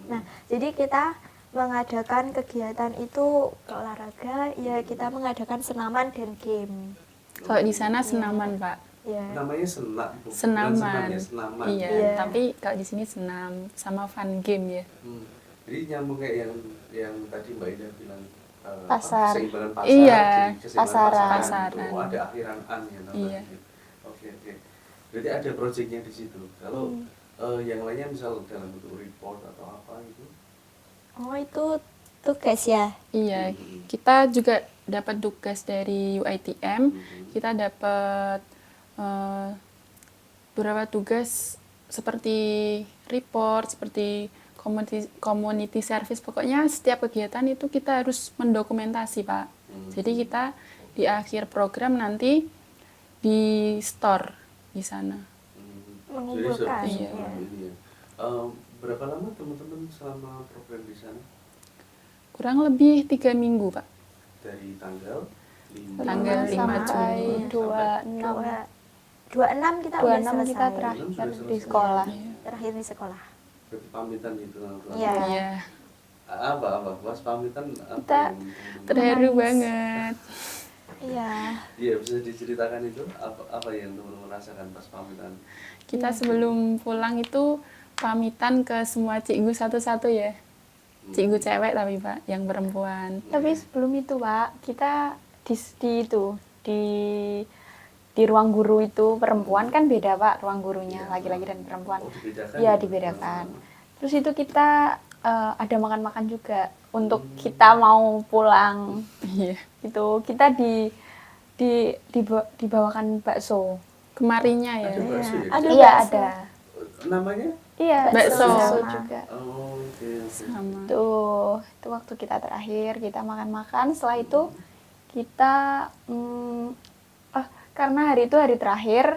Nah, jadi kita mengadakan kegiatan itu ke olahraga, ya kita mengadakan senaman dan game. Kalau di sana senaman Pak. Ya. Namanya senam, bukan Senaman. senam ya, senaman. Iya, Iya. tapi kalau di sini senam sama fun game ya. Jadi nyambung kayak yang tadi Mbak Ida bilang Pasar. keseimbangan pasar, Iya, jadi keseimbangan pasaran. pasaran itu ada akhiran an ya namanya. Iya. Oke. Berarti ada proyeknya di situ. Kalau yang lainnya misal dalam bentuk report atau apa gitu. Oh, itu tugas ya. Iya, kita juga dapat tugas dari UiTM. Kita dapat beberapa tugas seperti report, seperti community service. Pokoknya setiap kegiatan itu kita harus mendokumentasi, Pak. Jadi kita di akhir program nanti di store di sana. Mengumpulkan. Jadi Iya. ini ya. Berapa lama teman-teman selama program di sana? Kurang lebih 3 minggu, Pak. Dari tanggal Tanggal 5 sampai Juni. 26. 26 kita udah 26 selesai. kita terakhir Sudah di selesai. sekolah. Terakhir di sekolah. Berarti pamitan itu langsung. Iya. Iya, Apa pas pamitan apa Kita yang teman-teman- terharu banget. Iya. Iya, bisa diceritakan itu apa yang teman-teman rasakan pas pamitan? Kita sebelum pulang itu pamitan ke semua cikgu satu-satu ya. Cikgu cewek tapi Pak, yang perempuan. Tapi sebelum itu Pak, kita di ruang guru itu perempuan kan beda Pak, ruang gurunya laki-laki dan perempuan. Oh, dibedakan? Iya dibedakan. Terus itu kita ada makan-makan juga untuk kita mau pulang. Iya. Itu kita dibawakan bakso. Kemarinya ya. Ada bakso ya? Ada Iya bakso. ada. Namanya? Iya Bakso. juga. Oh, oke. Sama. Itu waktu kita terakhir kita makan-makan. Setelah itu kita karena hari itu hari terakhir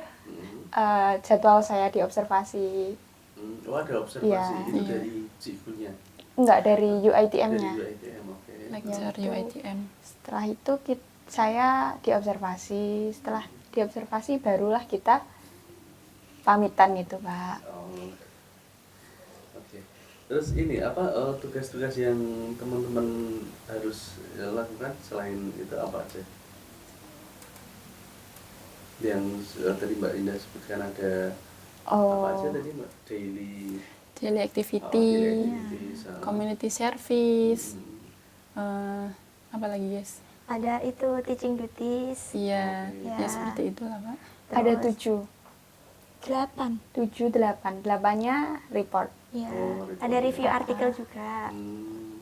jadwal saya diobservasi Oh ada observasi Iya. itu Iya. dari cikgunya, Enggak, dari dari UITM-nya. UITM, oke. Lecture itu. UITM. Setelah itu saya diobservasi. Setelah diobservasi barulah kita pamitan gitu, Pak. Oh, oke. Terus ini apa tugas-tugas yang teman-teman harus lakukan selain itu apa aja? Yang tadi Mbak Indah sebutkan ada apa aja Oh, tadi Mbak? Daily Daily oh, activity, daily activities, community service, hmm, apa lagi guys? Ada itu teaching duties. Iya, Oke. ya Ya. seperti itulah Pak. ada Terus 7, 8. 8-nya report. Ya. Oh, report. Ada review artikel juga.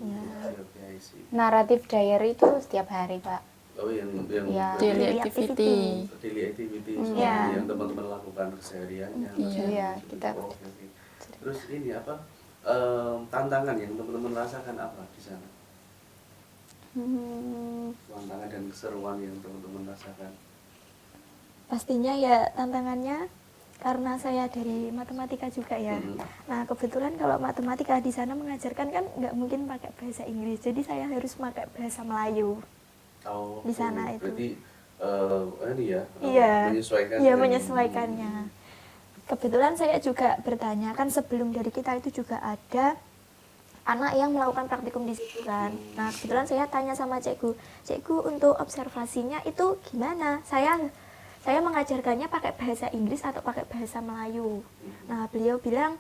Ya. oke, I see. Naratif diary itu setiap hari, Pak. Oh yang Ya. Daily Daily activity. daily activity Iya. yang teman-teman lakukan kesehariannya. Iya. Iya, kita- Oh, oke. Terus ini apa tantangan yang teman-teman rasakan apa di sana? Tantangan dan keseruan yang teman-teman rasakan. Pastinya ya tantangannya karena saya dari matematika juga ya. Nah kebetulan kalau matematika di sana mengajarkan kan nggak mungkin pakai bahasa Inggris, jadi saya harus pakai bahasa Melayu. Oh, Di sana itu. berarti ini ya Iya, menyesuaikan. iya dengan- menyesuaikannya. Kebetulan saya juga bertanya kan sebelum dari kita itu juga ada anak yang melakukan praktikum di situ kan. Nah kebetulan saya tanya sama cikgu untuk observasinya itu gimana? Saya mengajarkannya pakai bahasa Inggris atau pakai bahasa Melayu. Nah beliau bilang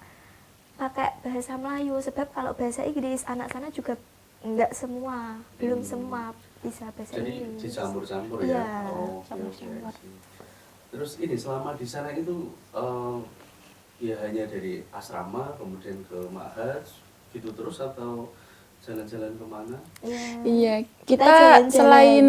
pakai bahasa Melayu sebab kalau bahasa Inggris anak sana juga enggak semua, belum semua bisa bahasa Jadi Inggris. dicampur-campur Iya, ya. Oh, oke, oke, I see. Terus ini selama di sana itu ya hanya dari asrama kemudian ke Ma'had gitu terus atau jalan-jalan kemana? Iya. Iya, Kita kita jalan-jalan. selain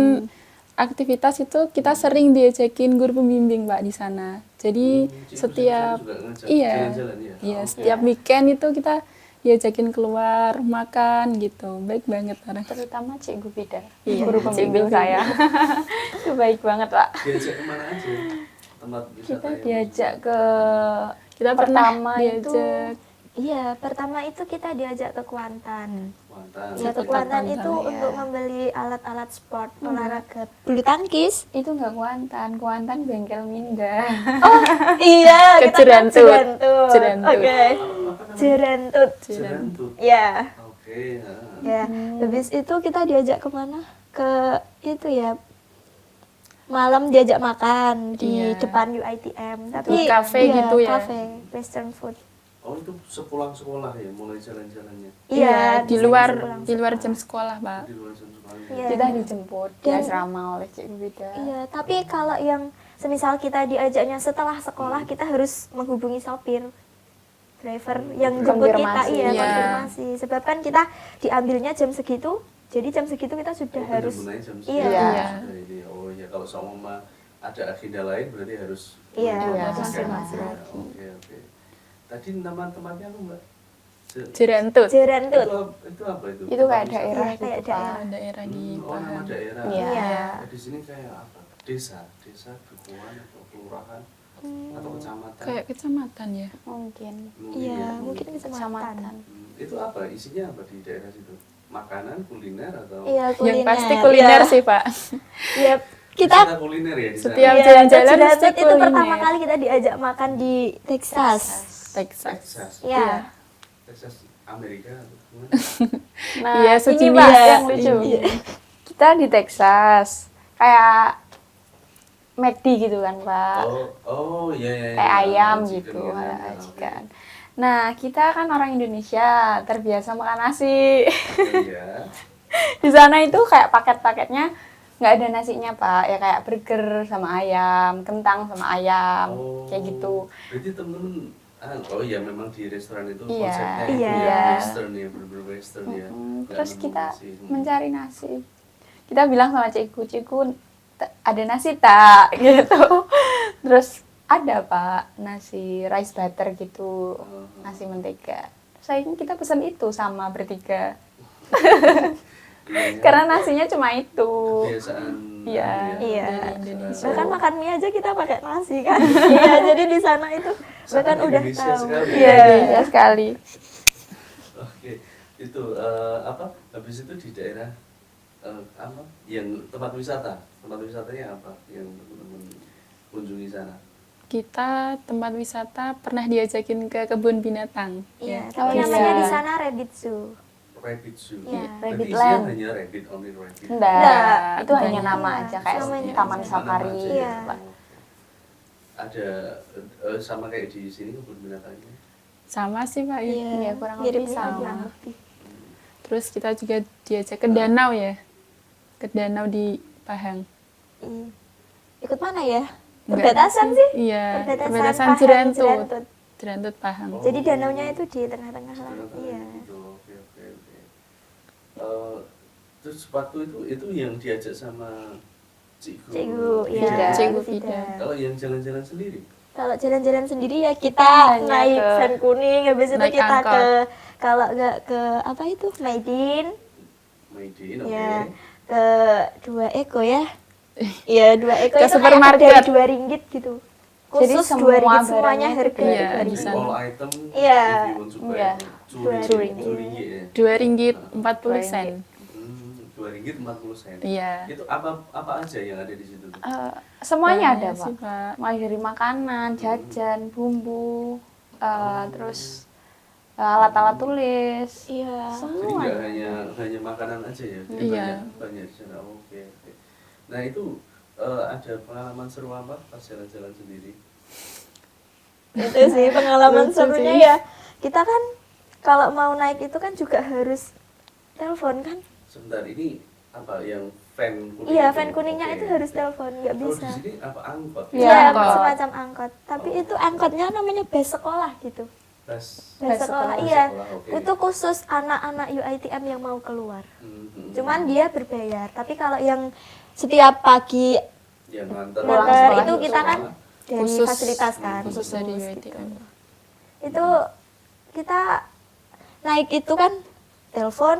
aktivitas itu kita sering diajakin guru pembimbing Pak di sana. Jadi Cikgu setiap juga ngajak iya, jalan-jalan ya? iya Oh, setiap weekend itu kita diajakin keluar makan gitu. Baik banget orang. Terutama Cikgu Vida, Iya, guru pembimbing saya. Itu baik banget, Pak. diajak kemana aja? Tempat wisata Kita yang- diajak ke Kita pernah pertama diajak Iya, pertama itu kita diajak ke Kuantan. Kuantan. Ya, ke Satu Kuantan Kuantan, itu ya. untuk membeli alat-alat sport olahraga bulu tangkis. itu nggak Kuantan bengkel Minda. Iya, Ke kita Jerantut. Jerantut. Jerantut. Oke. Jerantut. Jerantut. Ya. Oke. Ya. Habis itu kita diajak kemana? Ke itu ya. Malam diajak makan di Iya. depan UITM. Tapi Di cafe iya, gitu ya. Cafe, western food. Oh itu sepulang sekolah ya mulai jalan-jalannya Iya, di bisa luar pulang di luar sekolah. jam sekolah Pak. di luar jam sekolah. Iya. Kita dijemput di Dan- asrama oleh Cikgu Vida. Iya, tapi kalau yang semisal kita diajaknya setelah sekolah, kita harus menghubungi sopir driver yang jemput kita, Konfirmasi. iya, Iya. konfirmasi. Sebab kan kita diambilnya jam segitu, jadi jam segitu kita sudah harus Penjemputannya jam iya. sekian. Iya. Sudah ini. Oh ya kalau sama ada agenda lain berarti harus Iya, menginformasikan. konfirmasi Ya, lagi. Oke oke. Tadi nama tempatnya apa mbak? Jerantut. Jerantut. Itu apa itu? Itu kayak Tempat daerah Iya, gitu, kayak Pak. daerah. Daerah di wisata. Oh nama Pahang. daerah. Iya. Iya. Di sini kayak apa? Desa dukuhan atau kelurahan atau kecamatan? Kayak kecamatan ya. Mungkin Iya, ya, mungkin kecamatan. kecamatan. Itu apa? Isinya apa di daerah situ? Makanan, kuliner atau? Iya, kuliner. Yang pasti kuliner Iya. sih Pak. Iya, kita Wisata kuliner ya di sana? Setiap iya, jalan-jalan ke mesti Jerantut itu pertama kuliner. kali kita diajak makan di Texas. Texas. Texas. Iya. Texas Amerika atau gimana? Nah, Iya, ini sejenis. Pak Iya. yang lucu. Kita di Texas kayak McD gitu kan, Pak. Oh iya iya. Kayak ayam Chicken gitu, ya, kayak ya, oke. chicken. Nah, kita kan orang Indonesia terbiasa makan nasi. Iya. Di sana itu kayak paket-paketnya nggak ada nasinya, Pak. Ya kayak burger sama ayam, kentang sama ayam, kayak gitu. Berarti temen-temen oh iya memang di restoran itu Iya. konsepnya itu Iya. ya western ya, bener-bener western ya. Nggak Terus nemu kita nasi. mencari nasi. Kita bilang sama cikgu, ada nasi tak? Gitu. Terus ada Pak, nasi rice butter gitu, nasi mentega. Terus akhirnya kita pesan itu sama bertiga. Iya, iya. Karena nasinya cuma itu. Kebiasaan Iya. Iya. Dari Indonesia. Bahkan makan mie aja kita pakai nasi kan. Iya, jadi di sana itu bahkan Sangat udah Indonesia tahu. sekali. Iya. Iya sekali. Oke, itu apa? Habis itu di daerah apa? Yang tempat wisatanya apa yang teman-teman kunjungi sana? Kita tempat wisata pernah diajakin ke kebun binatang. Iya, ya. tapi Oh, namanya iya. di sana Rabbit Zoo. Rabbit Zoo. Iya. Rabbit Berarti isinya Land. hanya rabbit, only rabbit. Enggak, itu Enggak. hanya nama Iya, aja kayak namanya taman aja. safari. Nama aja Iya. ya. Pak. Ada sama kayak di sini kebun binatangnya. Sama sih Pak. ya. Iya, kurang mirip lebih sama. kurang lebih. Terus kita juga diajak ke danau ya. Ke danau di Pahang. Iya. Ikut mana ya? Enggak Perbatasan sih. sih. Iya, Perbatasan perbatasan Pahang, Jerantut. Jerantut. Jerantut Pahang. Oh. Jadi danaunya itu di tengah-tengah lah. Iya. Gitu. Oke. Terus waktu itu yang diajak sama Cikgu. Cikgu, Vida. iya. Cikgu Vida. Vida. Kalau yang jalan-jalan sendiri? Kalau jalan-jalan sendiri ya kita Hanya naik ke- van kuning, habis itu naik kita angkot. ke kalau nggak ke apa itu Maidin, Maidin, oke. ya ke Dua Eko ya. Iya, Dua Eko Ke itu supermarket. kayak dari RM2 gitu. Jadi Khusus semua RM2 semuanya barangnya itu harga Iya, Rp2. di sana. All item Iya. if you want to buy Iya. curi Dua ya. Rp2 40 sen. Rp2.40. Iya. Itu apa aja yang ada di situ? Semuanya ada, Banyak sih, Pak. Pak. Mulai dari makanan, jajan, bumbu, terus alat-alat tulis. Iya. Jadi nggak hanya makanan aja ya? Jadi Iya. banyak di sana. Oke. Nah itu ada pengalaman seru apa pas jalan-jalan sendiri? Itu sih pengalaman Lucu serunya sih. ya. Kita kan kalau mau naik itu kan juga harus telepon kan? Sebentar, ini apa yang van kuning? Iya, itu? van kuningnya Oke. itu harus telepon, nggak Kalau bisa. di sini apa angkot? Iya, Iya, angkot. semacam angkot. Tapi itu angkotnya namanya bus sekolah gitu. Bus. Bus Bus sekolah, sekolah. iya. Sekolah, oke. Itu khusus anak-anak UiTM yang mau keluar. Mhm. Cuman dia berbayar. Tapi kalau yang setiap pagi yang nganter Pulang nganter sekolah itu juga. kita kan dari Khusus. fasilitas kan. Khusus dari gitu. UiTM. Itu kita naik itu kan telepon.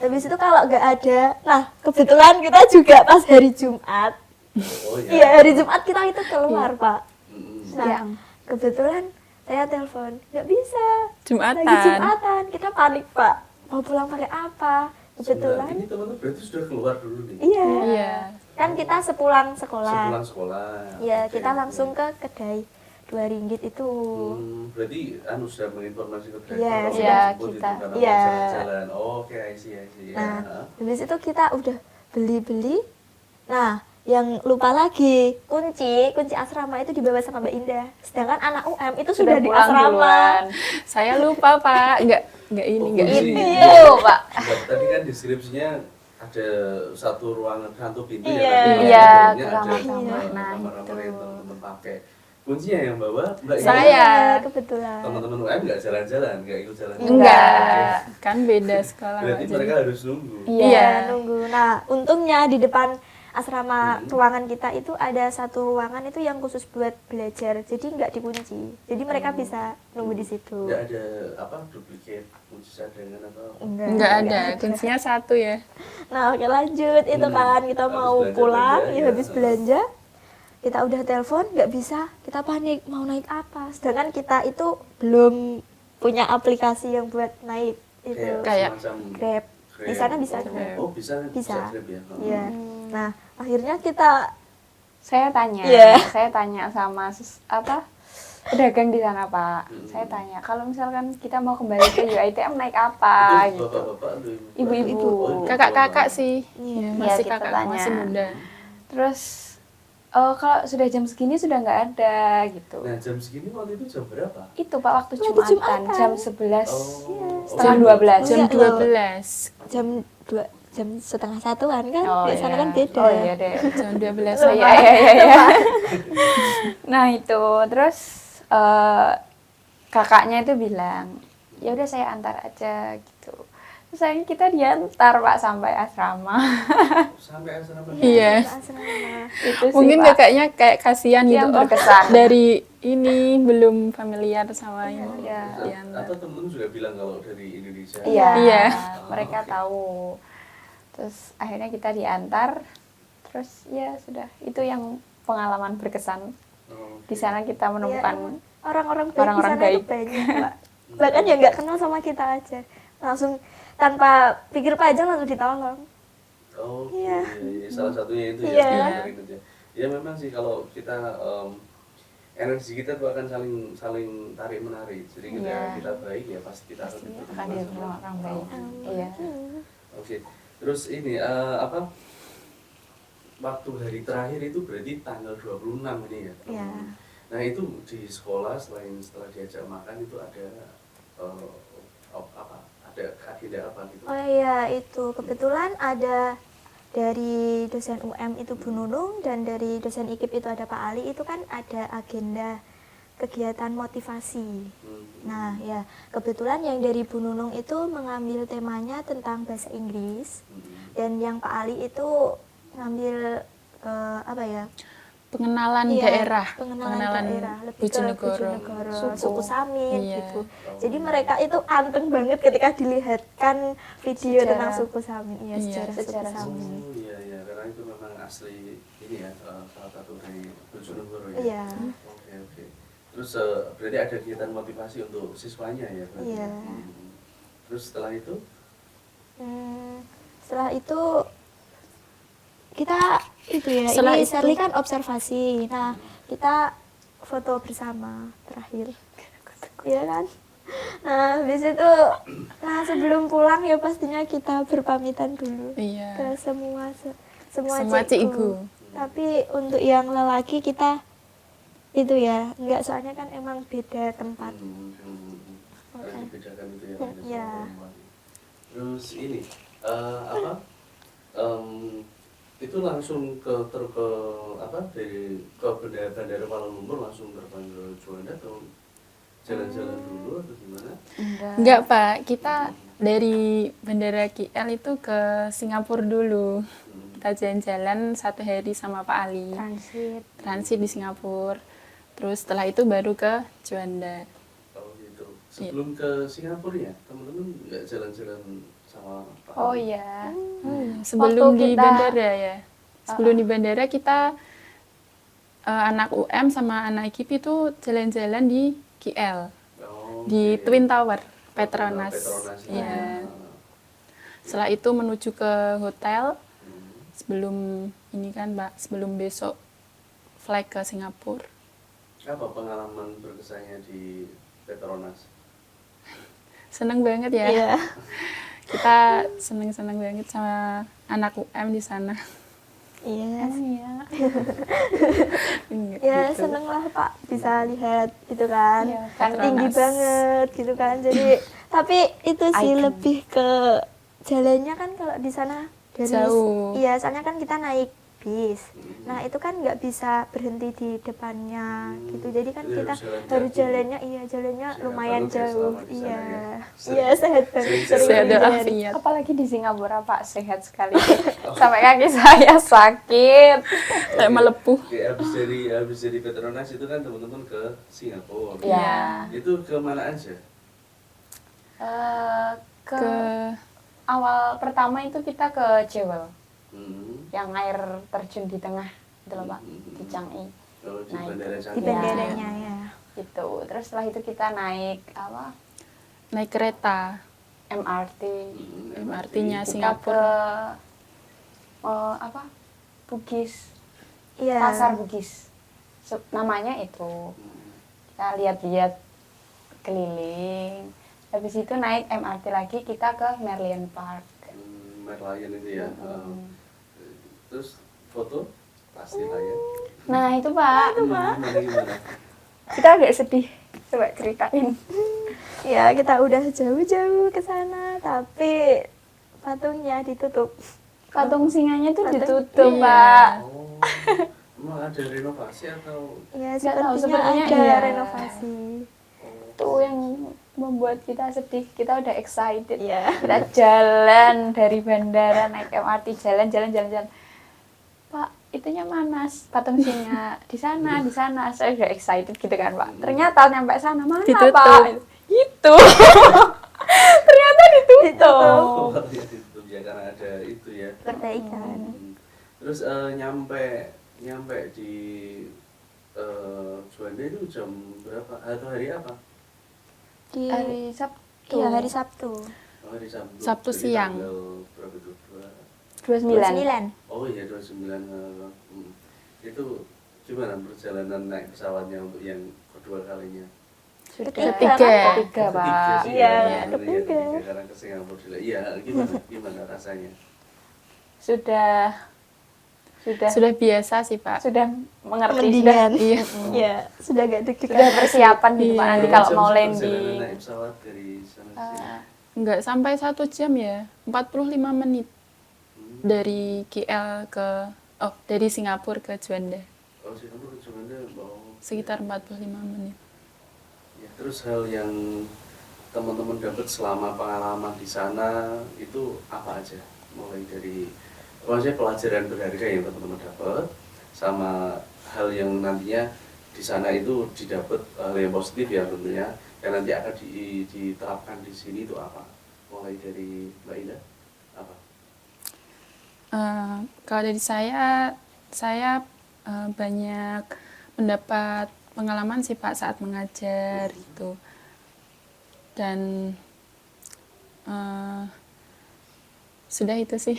Habis itu kalau nggak ada, nah kebetulan kita juga pas hari Jumat. Oh Iya, hari Jumat kita itu keluar, Pak. Mhm. Nah, Iya. kebetulan saya telepon, nggak bisa. Jumatan. Lagi Jumatan, kita panik, Pak. Mau pulang pakai apa? Sebentar, Kebetulan. ini teman-teman berarti sudah keluar dulu nih. Iya. Iya. Kan kita sepulang sekolah. Sepulang sekolah. Iya, Oke, kita oke. langsung ke kedai RM2 itu. Berarti sudah menginformasi ke driver Iya, kalau iya, tersebut itu kita. karena Iya. mau jalan-jalan. Oke, I see. Nah, Ya. habis itu kita udah beli-beli. Nah, yang lupa lagi, kunci asrama itu dibawa sama Mbak Indah. Sedangkan anak UM itu sudah di pulang asrama. duluan. Saya lupa, Pak. Enggak ini, enggak kunci. ini. Itu, Pak. Enggak, tadi kan deskripsinya ada satu ruangan, satu pintu Iya. ya. tadi Iya, dalamnya ke ada kamar-kamar. Nah, kamar-kamar yang itu. teman-teman pakai. Kuncinya yang bawa Mbak Indah. Saya. Iya, kebetulan. Teman-teman UM nggak jalan-jalan, nggak ikut jalan-jalan. Enggak. Kan beda sekolah, Berarti Pak. mereka Jadi harus nunggu. Iya. Iya, nunggu. Nah, untungnya di depan asrama Hmm. ruangan kita itu ada satu ruangan itu yang khusus buat belajar. Jadi nggak dikunci. Jadi mereka bisa nunggu di situ. Nggak ada duplikat kunci cadangan atau enggak ada. Kuncinya satu ya. Nah, oke lanjut. Itu kan kita Habis mau belanja-belanja, pulang, ya ya. habis belanja. Kita udah telepon, nggak bisa. Kita panik, mau naik apa? Sedangkan kita itu belum punya aplikasi yang buat naik itu. Kayak semacam Grab. Di sana bisa Grab. Oh, bisa Bisa. Grab ya. Iya. Nah, akhirnya kita Saya tanya, Iya. saya tanya sama pedagang di sana, Pak. Hmm. Saya tanya, kalau misalkan kita mau kembali ke UiTM naik apa Itu gitu. bapak-bapak atau Ibu-ibu. Oh, Kakak-kakak sih. Iya. Ya, masih Iya, kita kakak, tanya. masih muda. Terus kalau sudah jam segini sudah nggak ada gitu. Nah, jam segini waktu itu jam berapa? Itu Pak waktu Waktu Jumatan, Jumatan. jam 11. setengah Setengah 12. Jam Iya, 12. jam setengah satuan kan. Oh, Di sana iya. kan beda. Oh iya deh. Jam 12. Oh, iya. Nah itu terus kakaknya itu bilang, ya udah saya antar aja gitu. Terus akhirnya kita diantar Pak sampai asrama. Sampai asrama. Iya. Ke asrama. Itu sih, Mungkin Pak. kakaknya kayak kasihan Yang gitu. Oh, berkesan. dari ini belum familiar sama yang Iya. diantar. Atau temen juga bilang kalau dari Indonesia. Iya, Iya. mereka Oke. tahu. Terus akhirnya kita diantar. Terus ya sudah, itu yang pengalaman berkesan. Oh, Di sana kita Ya, menemukan orang-orang baik Orang-orang di sana itu baik. banyak, Pak. Bahkan yang nggak kenal sama kita aja, langsung tanpa pikir panjang langsung ditolong. Oh, Iya. iya. Salah satunya itu Iya. ya. Itu ya. Ya memang sih kalau kita energi kita tuh akan saling tarik menarik. Jadi ketika Iya. kita baik ya pasti kita akan Pastinya berteman akan sama jadi orang baik. orang. Iya. Oke. Terus ini apa? Waktu hari terakhir itu berarti tanggal 26 ini ya. Iya. Nah, itu di sekolah setelah diajak makan itu ada apa? Ada agenda apa gitu? Oh iya, itu kebetulan ada dari dosen UM itu Bu Nunung dan dari dosen IKIP itu ada Pak Ali, itu kan ada agenda kegiatan motivasi. Nah ya, kebetulan yang dari Bu Nunung itu mengambil temanya tentang bahasa Inggris, dan yang Pak Ali itu ngambil apa ya, Pengenalan Iya, daerah, pengenalan daerah, lebih ke Bojonegoro. Bojonegoro, Suku. suku Samin Iya. gitu. Jadi mereka itu anteng banget ketika dilihatkan video Sejarah. tentang suku Samin. Iya, Iya, sejarah sejarah suku Samin. Oh iya iya, karena itu memang asli ini ya, salah satu dari Bojonegoro ya. Iya. Oke oke. Terus berarti ada kegiatan motivasi untuk siswanya ya berarti? Iya. Terus setelah itu? Setelah itu kita itu ya, Setelah ini itu- Sherly kan observasi. Nah, kita foto bersama terakhir. Iya kan? Nah, habis itu sebelum pulang ya pastinya kita berpamitan dulu Iya. ke semua Semua cikgu. cikgu. Tapi untuk yang lelaki kita itu ya, enggak, soalnya kan emang beda tempat. Harus dibedakan itu ya. Iya. Terus ini apa? Itu langsung ke apa dari ke bandara Kuala Lumpur langsung terbang ke Juanda atau jalan-jalan dulu atau gimana? Enggak, Pak. Kita dari Bandara KL itu ke Singapura dulu. Kita jalan-jalan 1 hari sama Pak Ali. Transit di Singapura. Terus setelah itu baru ke Juanda. Oh gitu. Sebelum ke Singapura ya, teman-teman nggak jalan-jalan sama Pak Oh Ali? iya. Sebelum Waktu di kita- bandara ya. Sebelum di bandara kita anak UM sama anak IKIP itu jalan-jalan di KL. Oh, Di oke. Twin Tower, Petronas. Petronas. Iya. Setelah itu menuju ke hotel sebelum ini kan, Mbak, sebelum besok flight ke Singapura. Apa pengalaman berkesannya di Petronas? Seneng banget ya. Iya. Kita seneng-seneng banget sama anak UM di sana. Iya. Iya. Enggak, Ya gitu. seneng lah Pak bisa lihat itu kan, Iya, kan tinggi Petronas. banget gitu kan. Jadi tapi itu sih Icon. lebih ke jalannya kan kalau di sana dari Jauh. iya, soalnya kan kita naik bis. Nah itu kan nggak bisa berhenti di depannya gitu. Jadi kan Jadi kita harus jalan harus kaki. jalannya jalannya Sehat lumayan banget ya jauh. selama di sana Iya, ya. iya sehat banget. Sering Sering Sehat jalan. walafiat. Apalagi di Singapura, Pak, sehat sekali. Sampai kaki saya sakit. Kayak melepuh. Oke, habis dari Petronas itu kan teman-teman ke Singapura. Iya. Itu ke mana aja? Ke Ke awal pertama itu kita ke Jewel, yang air terjun di tengah itu loh, Pak, di Changi. Oh, di Naik. Bandara Di Changi. bandaranya ya. Gitu. Terus setelah itu kita naik apa? naik kereta MRT. MRT-nya Kita Singapura. ke apa? Bugis. Iya. Pasar Bugis. Namanya itu. Kita lihat-lihat keliling. Habis itu naik MRT lagi kita ke Merlion Park. Merlion itu ya. Terus foto pasti lah ya. Nah, itu Pak. Gimana gimana? Kita agak sedih. Coba ceritain. Ya kita udah jauh-jauh ke sana tapi patungnya ditutup. Patung singanya tuh Patung- ditutup, Iya. Pak. Oh, emang ada renovasi atau? Ya Nggak tahu, sepertinya sepertinya ada iya. renovasi. Itu yang membuat kita sedih. Kita udah excited. Iya. Kita jalan dari bandara naik MRT, jalan. Pak, itunya mana? Patung singa di sana, di sana. Saya udah excited gitu kan, Pak. Ternyata nyampe sana mana, Ditutup. Pak? Itu. Ternyata ditutup. Oh, ya ditutup ya karena ada itu ya. Perbaikan. Terus nyampe di Juanda itu jam berapa atau hari apa? Di Hari Sabtu. iya hari Sabtu. Oh, hari Sabtu. Sabtu Jadi siang. Tanggal berapa itu? 29. 29. Oh iya 29. Itu gimana perjalanan naik pesawatnya untuk yang kedua kalinya? Sudah Ketiga. Ketiga, Pak. Ketiga sih Iya, ya, ketiga. ketiga karena ke Singapura dulu. Iya, gimana rasanya? Sudah Sudah biasa sih Pak. sudah mengerti, Mendingan. Iya. Iya, sudah gak deg-degan. sudah persiapan gitu Pak. Iya. Nanti Berapa kalau jam mau sih perjalanan landing naik pesawat dari sana ke sini? Nggak sampai 1 jam ya, 45 menit dari KL dari Singapura ke Juanda, Oh, Singapura ke Juanda sekitar 45 menit. Ya, terus hal yang teman-teman dapat selama pengalaman di sana itu apa aja? Mulai dari maksudnya pelajaran berharga yang teman-teman dapat sama hal yang nantinya di sana itu didapat hal yang positif ya tentunya yang nanti akan diterapkan di sini itu apa? Mulai dari Mbak Ida apa? Kalau dari saya banyak mendapat pengalaman sih Pak saat mengajar gitu, dan sudah itu sih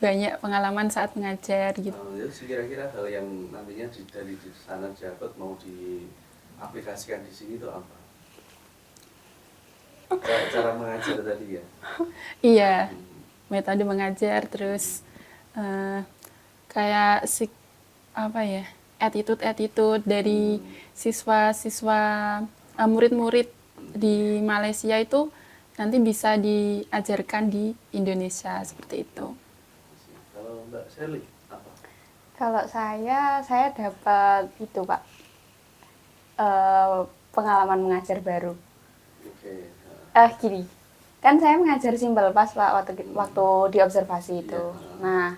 banyak pengalaman saat mengajar gitu. Jadi kira-kira hal yang nantinya dari di sana dapat mau diaplikasikan di sini itu apa? Cara mengajar tadi ya? Iya, metode mengajar, terus kayak attitude dari siswa-siswa murid-murid di Malaysia itu nanti bisa diajarkan di Indonesia seperti itu. Kalau Mbak Sherly apa? Kalau saya dapat itu Pak, pengalaman mengajar baru. Oke. Gini, kan saya mengajar simpel pas Pak waktu di observasi itu. Iya. Nah,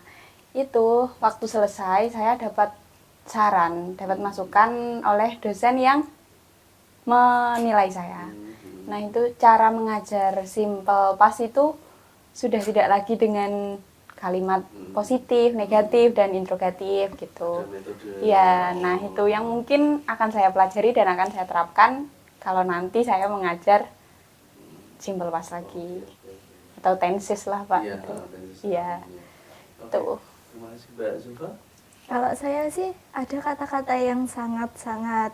itu waktu selesai saya dapat saran, dapat masukan oleh dosen yang menilai saya. Nah, itu cara mengajar simpel pas itu sudah tidak lagi dengan kalimat positif, negatif, dan interrogatif gitu. Ada metode. Iya, nah itu yang mungkin akan saya pelajari dan akan saya terapkan kalau nanti saya mengajar simpel pas lagi. Atau tenses lah Pak. Iya, Gitu. tenses. Iya. Oke. Tuh. Terima kasih Mbak Zulfa. Kalau saya sih ada kata-kata yang sangat-sangat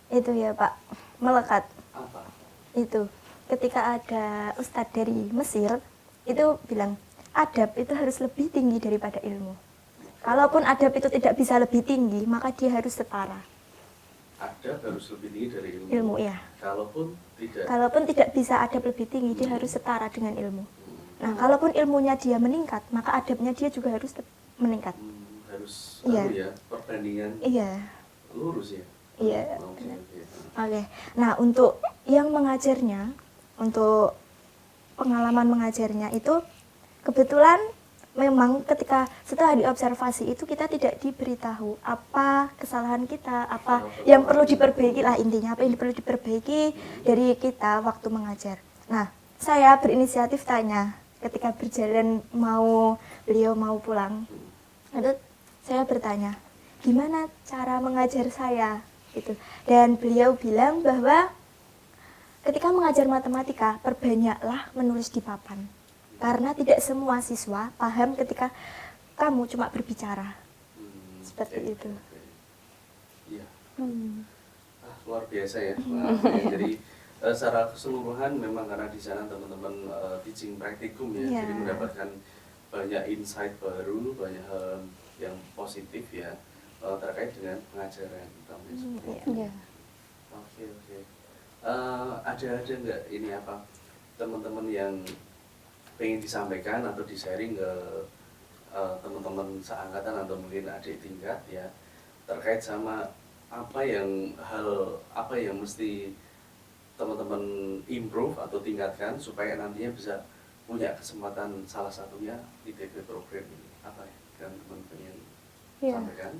itu ya Pak, melekat. Apa? Itu ketika ada ustadz dari Mesir itu bilang adab itu harus lebih tinggi daripada ilmu. Kalaupun adab itu tidak bisa lebih tinggi, maka dia harus setara. Adab harus lebih tinggi dari ilmu. Ilmu ya. Kalaupun tidak bisa adab lebih tinggi, dia harus setara dengan ilmu. Nah, kalaupun ilmunya dia meningkat, maka adabnya dia juga harus meningkat. Harus Iya. ya, perbandingan Iya. lurus ya. Iya. Oke, oke. Oke. Nah, untuk yang mengajarnya, untuk pengalaman mengajarnya itu kebetulan memang ketika setelah diobservasi itu kita tidak diberitahu apa kesalahan kita, apa yang perlu diperbaiki lah intinya, apa yang perlu diperbaiki dari kita waktu mengajar. Nah, saya berinisiatif tanya ketika berjalan beliau mau pulang. Itu saya bertanya, gimana cara mengajar saya? Gitu. Dan beliau bilang bahwa ketika mengajar matematika, perbanyaklah menulis di papan. Karena tidak semua siswa paham ketika kamu cuma berbicara. Seperti Oke, itu. oke. Iya. Luar biasa ya. Jadi secara keseluruhan memang karena di sana teman-teman teaching praktikum ya, Iya. jadi mendapatkan banyak insight baru, banyak hal yang positif ya terkait dengan pengajaran utamanya seperti itu. Iya. Oke, oke. Ada nggak ini apa teman-teman yang pengen disampaikan atau di-sharing ke teman-teman seangkatan atau mungkin adik tingkat ya terkait sama apa yang mesti teman-teman improve atau tingkatkan supaya nantinya bisa punya kesempatan salah satunya di TV program ini apa ya yang teman pengen Iya. sampaikan?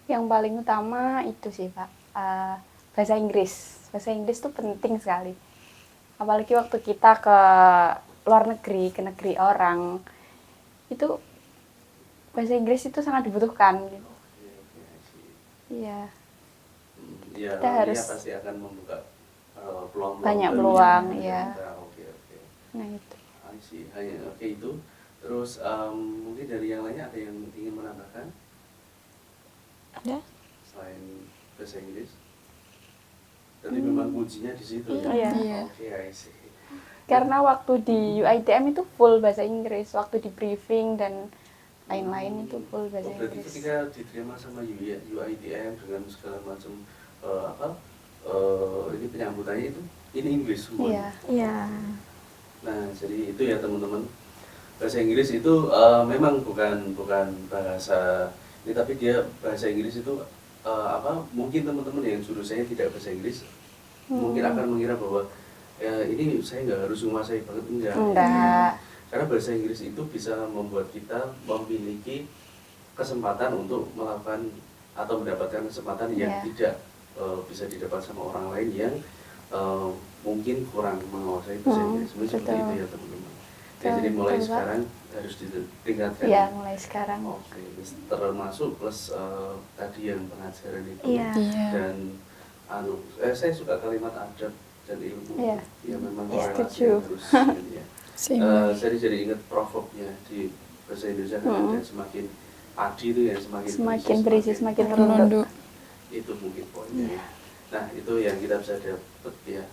Yang paling utama itu sih Pak, bahasa Inggris. Bahasa Inggris itu penting sekali. Apalagi waktu kita ke luar negeri, ke negeri orang, itu bahasa Inggris itu sangat dibutuhkan gitu. Oke, oke, I see. Iya. Ya, Kita ini harus pasti akan membuka peluang-peluang banyak baru peluang, yang ya. kita. Oke, oke. Nah itu. I see. Hanya oke itu. Terus mungkin dari yang lainnya ada yang ingin menambahkan Ada? selain bahasa Inggris? Jadi memang kuncinya di situ ya. Iya. Iya. Oke, I see. Karena waktu di UiTM itu full bahasa Inggris, waktu di briefing dan lain-lain itu full bahasa Oh, berarti Inggris. ketika diterima sama UITM dengan segala macam ini penyambutannya itu in Inggris semua. Iya. Iya. Nah, jadi itu ya teman-teman. Bahasa Inggris itu memang bukan bahasa ini, tapi dia bahasa Inggris itu mungkin teman-teman yang jurusannya tidak bahasa Inggris mungkin akan mengira bahwa ini saya nggak harus menguasai banget, Enggak. karena bahasa Inggris itu bisa membuat kita memiliki kesempatan untuk melakukan atau mendapatkan kesempatan yang Iya. tidak bisa didapat sama orang lain yang mungkin kurang menguasai bahasa Inggris. Mungkin seperti betul. itu ya teman-teman. Ya, Betul, jadi mulai betul, Pak. sekarang harus ditingkatkan. Iya, mulai sekarang. Oke, termasuk plus tadi yang pengajaran itu. Iya. Iya. Dan saya suka kalimat adab dan ilmu. Iya. Ya memang Iya, korelasi setuju. harus ini ya. Seimbang. Saya jadi ingat proverbnya di bahasa Indonesia kan ada semakin padi itu ya Semakin berisi, semakin Menunduk. itu mungkin poinnya. Nah itu yang kita bisa dapat ya.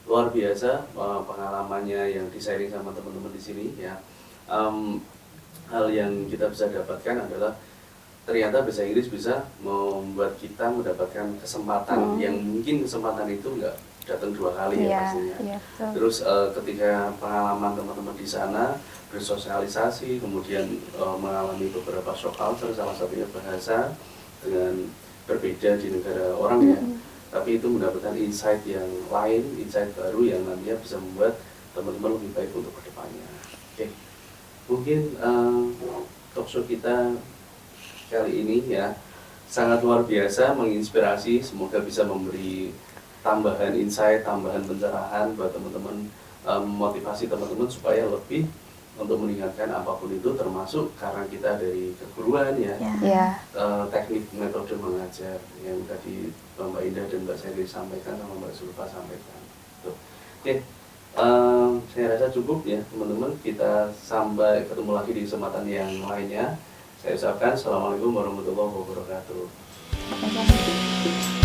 Luar biasa pengalamannya yang di-sharing sama teman-teman di sini ya. Hal yang kita bisa dapatkan adalah ternyata bahasa Inggris bisa membuat kita mendapatkan kesempatan yang mungkin kesempatan itu nggak datang 2 kali ya Iya, pastinya. iya, betul. Terus ketika pengalaman teman-teman di sana bersosialisasi, kemudian mengalami beberapa shock culture, salah satunya bahasa dengan berbeda di negara orang ya. Tapi itu mendapatkan insight yang lain, insight baru yang nantinya bisa membuat teman-teman lebih baik untuk kedepannya. Oke, mungkin talkshow kita kali ini ya sangat luar biasa, menginspirasi. Semoga bisa memberi tambahan insight, tambahan pencerahan buat teman-teman, motivasi teman-teman supaya lebih untuk meningkatkan apapun itu, termasuk karena kita dari keguruan ya. Ya. Iya. Teknik metode mengajar yang tadi Mbak Indah dan Mbak Seri sampaikan sama Mbak Sulfa sampaikan. Tuh. Oke, saya rasa cukup ya teman-teman. Kita sampai ketemu lagi di kesempatan yang lainnya. Saya ucapkan Assalamualaikum warahmatullahi wabarakatuh. Sama-sama.